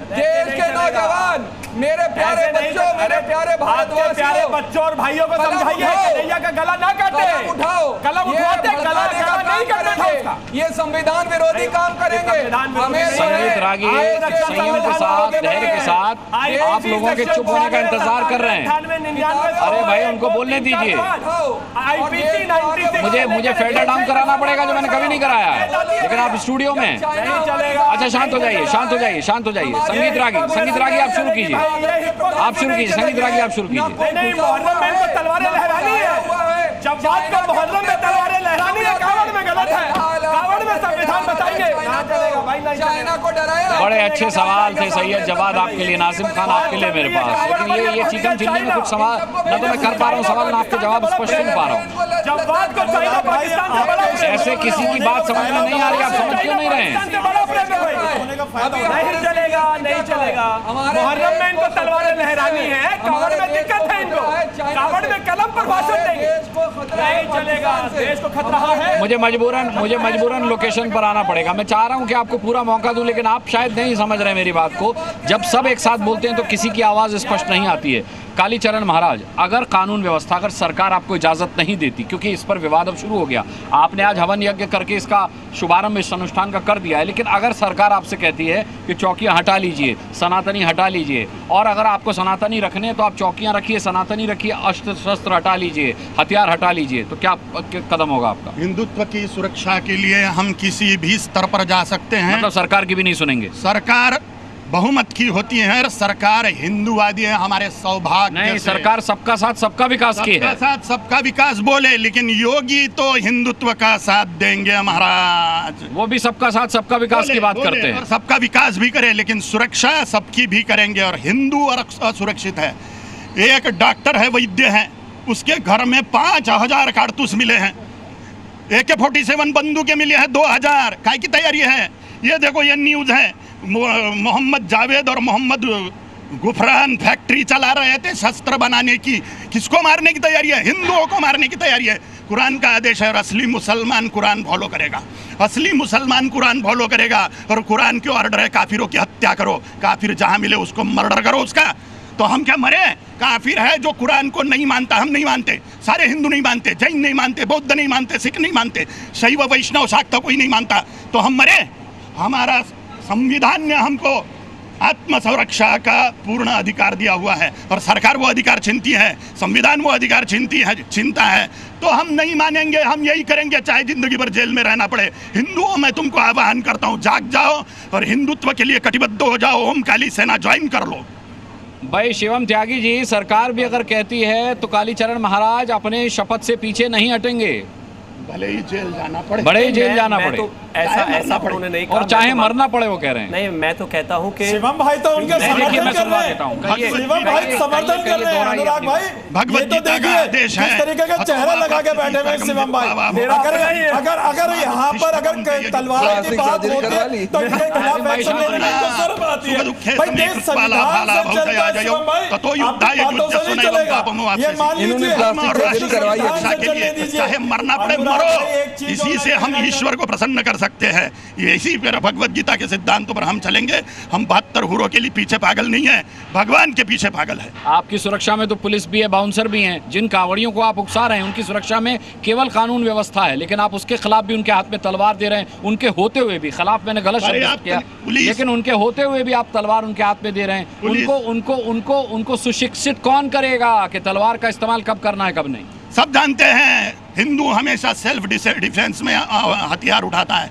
देश के नौजवान, मेरे प्यारे बच्चों, मेरे प्यारे आपके प्यारे बच्चों और भाइयों को समझाइए कन्हैया का गला ना काटे। कलम उठाओ, कलम उठाते, गला नहीं करना था उसका। ये संविधान विरोधी काम करेंगे। संगीत रागी संयम के साथ, धैर्य के साथ आप लोगों के चुप होने का इंतजार कर रहे हैं। अरे भाई उनको बोलने दीजिए। मुझे फेल्डर डाउन कराना पड़ेगा जो मैंने कभी नहीं कराया है, लेकिन आप स्टूडियो में। अच्छा शांत हो जाइए, शांत हो जाइए, शांत हो जाइए। संगीत रागी आप शुरू कीजिए, आप शुरू कीजिए, संगीत रागी आप शुरू कीजिए। नहीं, मुहर्रम में तो तलवारें लहरानी है। जब बात को मुहर्रम में तलवारें लहरानी है, कावड़ में गलत है। कावड़ में संविधान बताएंगे, ना चलेगा भाई, नहीं चाइना को डराया। बड़े अच्छे सवाल थे सैयद, जवाब आपके लिए, नासिम खान आपके लिए मेरे पास। लेकिन ये चिकन चिल्ली में कुछ सवाल न तो मैं कर पा रहा हूँ सवाल, ना आपके जवाब स्पष्ट नहीं पा रहा हूँ। जब बात को चाइना पाकिस्तान से बड़ा ऐसे किसी की बात समझ में नहीं आ रही, आप समझ क्यों नहीं रहे हैं? नहीं चलेगा, नहीं चलेगा। मुहर्रम में इनको तलवारें लहरानी है, कावड़ में दिक्कत है इनको। कावड़ में कलम पर भाषण देंगे, नहीं चलेगा, देश को खतरा है। मुझे मजबूरन लोकेशन पर आना पड़ेगा। मैं चाह रहा हूं कि आपको पूरा मौका दूं, लेकिन आप शायद नहीं समझ रहे मेरी बात को। जब सब एक साथ बोलते हैं तो किसी की आवाज़ स्पष्ट नहीं आती है। कालीचरण महाराज, अगर कानून व्यवस्था, अगर सरकार आपको इजाज़त नहीं देती, क्योंकि इस पर विवाद अब शुरू हो गया, आपने आज हवन यज्ञ करके इसका शुभारंभ इस अनुष्ठान का कर दिया है, लेकिन अगर सरकार आपसे कहती है कि चौकियां हटा लीजिए, सनातनी हटा लीजिए, और अगर आपको सनातनी रखने हैं तो आप चौकियां रखिए, सनातनी रखिए, अस्त्र शस्त्र हटा लीजिए, हथियार हटा लीजिए, तो क्या कदम होगा आपका? हिंदुत्व की सुरक्षा के लिए हम किसी भी स्तर पर जा सकते हैं। मतलब सरकार की भी नहीं सुनेंगे? सरकार बहुमत की होती है, सरकार हिंदूवादी है, हमारे सौभाग्य नहीं, सरकार सबका साथ सबका विकास की है। सबका साथ सबका विकास बोले, लेकिन योगी तो हिंदुत्व का साथ देंगे महाराज। वो भी सबका साथ सबका विकास की बात करते हैं, और सबका विकास भी करे, लेकिन सुरक्षा सबकी भी करेंगे। और हिंदू और असुरक्षित है। एक डॉक्टर है, वैद्य है, उसके घर में 5000 कारतूस मिले हैं, AK-47 बंदूकें मिली है 2000। काय की तैयारी है? ये देखो, ये न्यूज़ है, मोहम्मद जावेद और मोहम्मद गुफरान फैक्ट्री चला रहे थे शस्त्र बनाने की। किसको मारने की तैयारी है? हिंदुओं को मारने की तैयारी है। कुरान का आदेश है और असली मुसलमान कुरान फॉलो करेगा, असली मुसलमान कुरान फॉलो करेगा। और कुरान के ऑर्डर है काफिरों की हत्या करो, काफिर जहाँ मिले उसको मर्डर करो उसका। तो हम क्या मरे? काफिर है जो कुरान को नहीं मानता, हम नहीं मानते, सारे हिंदू नहीं मानते, जैन नहीं मानते, बौद्ध नहीं मानते, सिख नहीं मानते, शैव वैष्णव शाक्त कोई नहीं मानता, तो हम मरे? हमारा संविधान ने हमको आत्मसुरक्षा का पूर्ण अधिकार दिया हुआ है, और सरकार वो अधिकार छीनती है, संविधान वो अधिकार छीनता है, तो हम नहीं मानेंगे। हम यही करेंगे चाहे जिंदगी भर जेल में रहना पड़े। हिंदुओं में तुमको आह्वान करता हूँ, जाग जाओ और हिंदुत्व के लिए कटिबद्ध हो जाओ, ओम काली सेना ज्वाइन कर लो। भाई शिवम त्यागी जी, सरकार भी अगर कहती है तो कालीचरण महाराज अपने शपथ से पीछे नहीं हटेंगे, भले ही जेल जाना पड़े, बड़े ही जेल जाना पड़े, तो ऐसा उन्होंने नहीं कहा, और चाहे मरना पड़े, वो कह रहे हैं। नहीं, मैं तो कहता हूँ कि शिवम भाई तो उनका समर्थन कर रहे हैं, शिवम भाई समर्थन कर रहे हैं, अनुराग भाई भगवत गीता का आदेश है, किस तरीके का चेहरा लगा के बैठे हुए शिवम भाई। अगर यहाँ पर अगर तलवार की बात होती तो इनके खिलाफ एक्शन लेने में तो शर्म आती है भाई। देश संविधान से चलता है शिवम भाई, आपकी बातों से नहीं चलेगा। ये मान लीजिए, चाहे मरना पड़े मरो, इसी से हम ईश्वर को प्रसन्न कर सकते हैं। ये इसी पर भगवत गीता के सिद्धांतों पर हम चलेंगे। हम 72 हुरों के लिए पीछे पागल नहीं है, भगवान के पीछे पागल है। आपकी सुरक्षा में तो पुलिस भी है, बाउंसर भी हैं, जिन कांवड़ियों को आप उकसा रहे हैं उनकी सुरक्षा में केवल कानून व्यवस्था है, लेकिन आप उसके खिलाफ भी उनके हाथ में तलवार दे रहे हैं। उनके होते हुए भी, खिलाफ मैंने गलत शब्द किया, लेकिन उनके होते हुए भी आप तलवार उनके हाथ में दे रहे हैं। उनको सुशिक्षित कौन करेगा कि तलवार का इस्तेमाल कब करना है कब नहीं? सब जानते हैं, हिंदू हमेशा सेल्फ डिफेंस में हथियार उठाता है।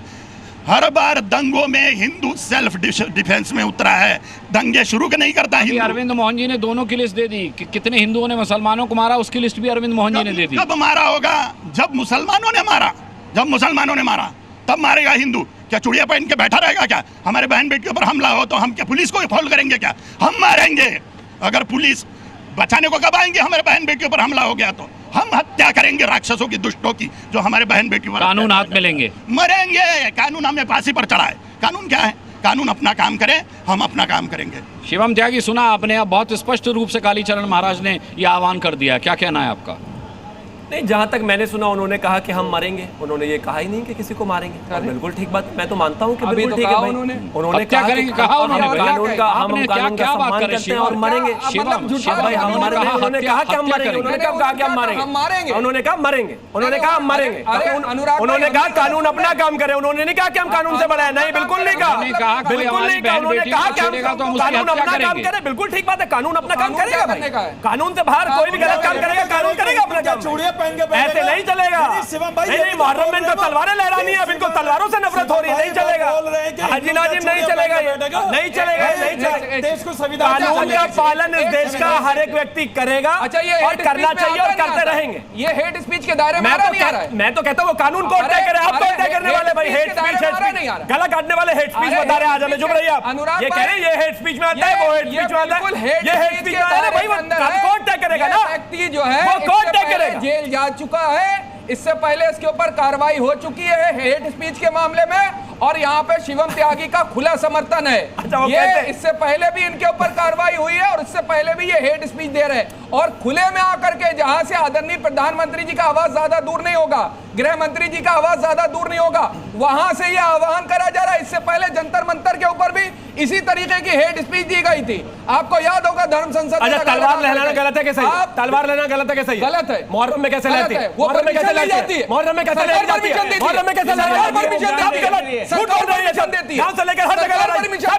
हर बार दंगों में हिंदू सेल्फ डिफेंस में उतरा है, दंगे शुरू नहीं करता हिंदू। अरविंद मोहन जी ने दोनों की लिस्ट दे दी कि कितने हिंदुओं ने मुसलमानों को मारा, उसकी लिस्ट भी अरविंद मोहन जी ने दे दी। कब मारा होगा? जब मुसलमानों ने मारा तब मारेगा हिंदू। क्या चूड़िया पहन के बैठा रहेगा क्या? हमारे बहन बेटी के ऊपर हमला हो तो हम क्या पुलिस को फॉलो करेंगे क्या? हम मारेंगे। अगर पुलिस बचाने को कब आएंगे? हमारे बहन बेटी के ऊपर हमला हो गया तो हम हत्या करेंगे राक्षसों की, दुष्टों की, जो हमारे बहन बेटी पर कानून हाथ में लेंगे, मरेंगे। कानून हमें फांसी पर चढ़ा है। कानून क्या है? कानून अपना काम करे, हम अपना काम करेंगे। शिवम त्यागी, सुना आपने, अब बहुत स्पष्ट रूप से कालीचरण महाराज ने यह आह्वान कर दिया, क्या कहना है आपका? नहीं, जहाँ तक मैंने सुना उन्होंने कहा कि हम मरेंगे, उन्होंने ये कहा ही नहीं कि किसी को मारेंगे। बिल्कुल ठीक बात, मैं तो मानता हूँ कि बिल्कुल ठीक है भाई। उन्होंने क्या करेंगे, कहा उन्होंने कानून का, हम कानून का सम्मान करते हैं और मरेंगे। भाई हम मरेंगे, उन्होंने कहा कि हम मरेंगे, उन्होंने कब कहा कि हम मारेंगे, उन्होंने कहा मरेंगे, उन्होंने कहा हम मरेंगे, उन्होंने कहा कानून अपना काम करे, उन्होंने नहीं कहा कि हम कानून से बड़े हैं, नहीं बिल्कुल नहीं कहा, बिल्कुल नहीं कहा। उन्होंने कहा कि हम कानून अपना काम करे, बिल्कुल ठीक बात है, कानून अपना काम करेगा भाई। कानून से बाहर कोई भी गलत काम करेगा, कानून करेगा अपना काम। चूड़ियां पहन के ऐसे नहीं चलेगा। नहीं, मुहर्रम में इनको तलवारें लहरानी है, अब इनको तलवारों से नफरत हो रही है, नहीं चलेगा। हाजी नाजिम नहीं चलेगा, ये नहीं चलेगा, नहीं चलेगा। देश को संविधान कानून का पालन इस देश का हर एक व्यक्ति करेगा और करना चाहिए और करते रहेंगे। ये हेट स्पीच के दायरे में नहीं आ रहा है। मैं तो कहता हूँ वो कानून को तय करे, आप तो तय करने वाले भाई। हेट स्पीच गला काटने वाले हेट स्पीच बता रहे हैं, आज हमें चुप रहिए आप। ये कह रहे हैं ये हेट स्पीच में आता है, वो हेट स्पीच में आता है, ये हेट स्पीच में आता है भाई, वो कोर्ट तय करेगा ना, व्यक्ति जो है वो कोर्ट तय करेगा। जेल जा चुका है, इससे पहले इसके ऊपर कार्रवाई हो चुकी है हेट स्पीच के मामले में, और यहाँ पे शिवम त्यागी का खुला समर्थन है। ये इससे पहले भी इनके ऊपर कार्रवाई हुई है और इससे पहले भी ये हेट स्पीच दे रहे हैं, और खुले में आकर के जहां से आदरणीय प्रधानमंत्री जी का आवाज ज्यादा दूर नहीं होगा, गृह मंत्री जी का आवाज ज्यादा दूर नहीं होगा, वहां से ये आह्वान करा जा रहा है। इससे पहले जंतर मंतर के ऊपर भी इसी तरीके की हेट स्पीच दी गई थी, आपको याद होगा धर्म संसद। तलवार लहराना गलत है कैसे? तलवार लहराना गलत है कैसे? गलत है। मुहर्रम में कैसे लहराती है? वो परमिशन ली जाती है, मुहर्रम में कैसे लहराती है? मुहर्रम में कैसे लहराती है? झूठ बोल रही है, देती है, से लेकर हर जगह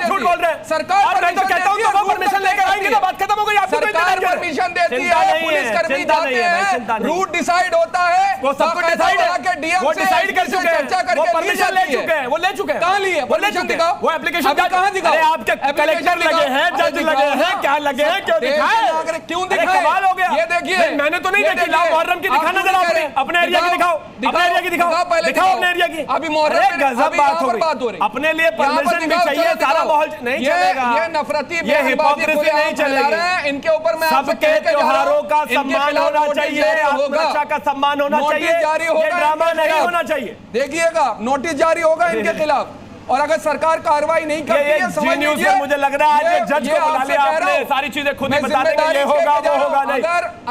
झूठ बोल रहे हैं सरकार। और मैं तो कहता हूं वो परमिशन लेकर आएंगे तो बात खत्म हो गई। आपको सरकार परमिशन देती है, पुलिस कर्मी जाते हैं, रूट डिसाइड होता है, वो सब कुछ डिसाइड है, वो डिसाइड कर चुके हैं, वो परमिशन ले चुके हैं, वो ले चुके हैं। कहां लिए? वो ले चुके हैं, वो एप्लीकेशन कहां दिखाओ? अरे आपके कलेक्टर लगे हैं, जज लगे हैं, क्या लगे हैं, क्यों दिखाए? क्यों दिखाए? कमाल हो गया। ये देखिए, मैंने तो नहीं देखी, लाओ मुहर्रम की दिखाना जरा, अपने एरिया की दिखाओ, अपने एरिया की दिखाओ, दिखाओ अपने एरिया की। अभी मुहर्रम में गजब बात हो रही, अपने लिए परमिशन भी चाहिए, सारा माहौल नहीं चलेगा। ये नफरती, ये हिपोक्रेसी नहीं चलेगी। इनके ऊपर मैं सबके त्योहारों का सम्मान होना चाहिए, आत्मरक्षा का सम्मान होना चाहिए, ये ड्रामा नहीं होना चाहिए। देखिएगा, नोटिस जारी होगा इनके खिलाफ, और अगर सरकार कार्रवाई नहीं करती है, समझ लीजिए, मुझे लग रहा है जज को बुला लिया आपने, सारी चीजें खुद ही बता देंगे, ये होगा वो होगा नहीं।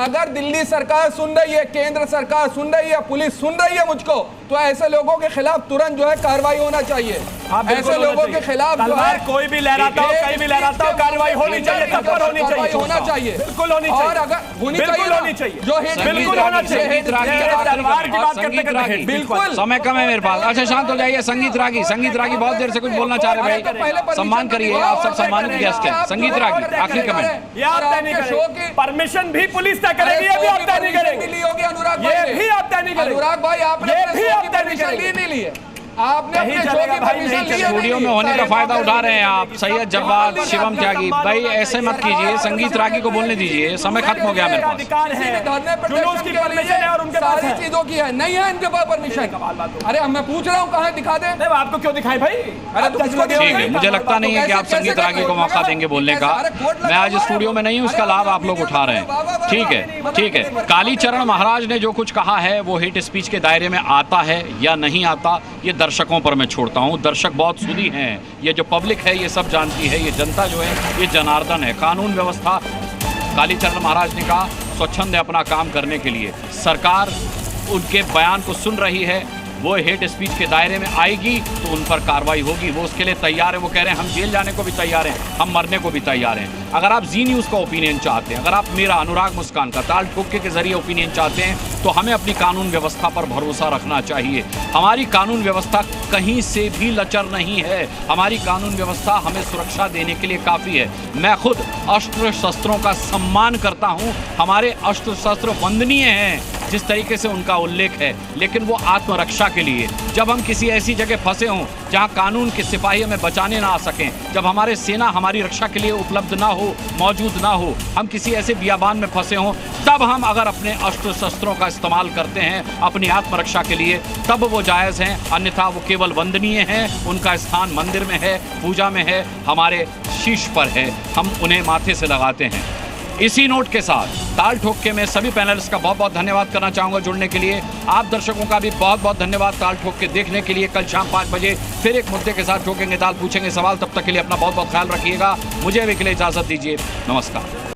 अगर दिल्ली सरकार सुन रही है, केंद्र सरकार सुन रही है, पुलिस सुन रही है मुझको, तो ऐसे लोगों के खिलाफ तुरंत जो है कार्रवाई होना चाहिए। ऐसे लोगों के खिलाफ जो है कोई भी लहराता हो, कहीं भी लहराता हो, कार्रवाई होनी चाहिए, सब पर होनी चाहिए, होना चाहिए, बिल्कुल होनी चाहिए, और अगर होनी चाहिए, जो बिल्कुल होना चाहिए। तलवार की बात करते करते बिल्कुल समय कम है मेरे पास। अच्छा शांत हो जाइए। संगीत रागी बहुत देर से कुछ बोलना चाह रहे भाई, सम्मान करिए, आप सब सम्मानित गेस्ट हैं। संगीत रागी आखिरी कमेंट। परमिशन भी पुलिस तय करेगी, ये भी आप तय नहीं करेंगे, ये भी आप तय नहीं करेंगे। अनुराग भाई, आपने परमिशन ली नहीं ली है, आपने अपने शो की परमिशन ली है। स्टूडियो में होने का फायदा उठा रहे हैं आप। सैयद जवाद, शिवम त्यागी भाई ऐसे मत कीजिए, संगीत रागी को बोलने दीजिए, समय खत्म हो गया मेरे पास। जुलूस की परमिशन है और उनके पास सारी चीजों की है, नहीं है इनके पास परमिशन। अरे मैं पूछ रहा हूँ कहाँ दिखा दे? आपको क्यों दिखाए भाई? ठीक है, मुझे लगता नहीं है कि आप संगीत रागी को मौका देंगे बोलने का। मैं आज स्टूडियो में नहीं हूँ, उसका लाभ आप लोग उठा रहे हैं। ठीक है। कालीचरण महाराज ने जो कुछ कहा है वो हेट स्पीच के दायरे में आता है या नहीं आता, ये दर्शकों पर मैं छोड़ता हूं। दर्शक बहुत सुधी हैं, ये जो पब्लिक है ये सब जानती है, ये जनता जो है ये जनार्दन है। कानून व्यवस्था, कालीचरण महाराज ने कहा, स्वच्छंद है अपना काम करने के लिए। सरकार उनके बयान को सुन रही है, वो हेट स्पीच के दायरे में आएगी तो उन पर कार्रवाई होगी, वो उसके लिए तैयार है। वो कह रहे हैं हम जेल जाने को भी तैयार हैं, हम मरने को भी तैयार हैं। अगर आप जी न्यूज़ का ओपिनियन चाहते हैं, अगर आप मेरा अनुराग मुस्कान का ताल ठोके के जरिए ओपिनियन चाहते हैं, तो हमें अपनी कानून व्यवस्था पर भरोसा रखना चाहिए। हमारी कानून व्यवस्था कहीं से भी लचर नहीं है, हमारी कानून व्यवस्था हमें सुरक्षा देने के लिए काफ़ी है। मैं खुद अस्त्र शस्त्रों का सम्मान करता हूँ, हमारे अस्त्र शस्त्र वंदनीय हैं जिस तरीके से उनका उल्लेख है, लेकिन वो आत्मरक्षा के लिए। जब हम किसी ऐसी जगह फंसे हों जहां कानून के सिपाही हमें बचाने ना आ सकें, जब हमारे सेना हमारी रक्षा के लिए उपलब्ध ना हो, मौजूद ना हो, हम किसी ऐसे बियाबान में फंसे हों, तब हम अगर अपने अस्त्र शस्त्रों का इस्तेमाल करते हैं अपनी आत्मरक्षा के लिए, तब वो जायज़ हैं। अन्यथा वो केवल वंदनीय हैं, उनका स्थान मंदिर में है, पूजा में है, हमारे शीश पर है, हम उन्हें माथे से लगाते हैं। इसी नोट के साथ ताल ठोक के मैं सभी पैनलिस्ट का बहुत बहुत धन्यवाद करना चाहूंगा जुड़ने के लिए। आप दर्शकों का भी बहुत बहुत धन्यवाद ताल ठोक के देखने के लिए। कल शाम 5 बजे फिर एक मुद्दे के साथ ठोकेंगे ताल, पूछेंगे सवाल। तब तक के लिए अपना बहुत बहुत ख्याल रखिएगा। मुझे अभी के लिए इजाजत दीजिए। नमस्कार।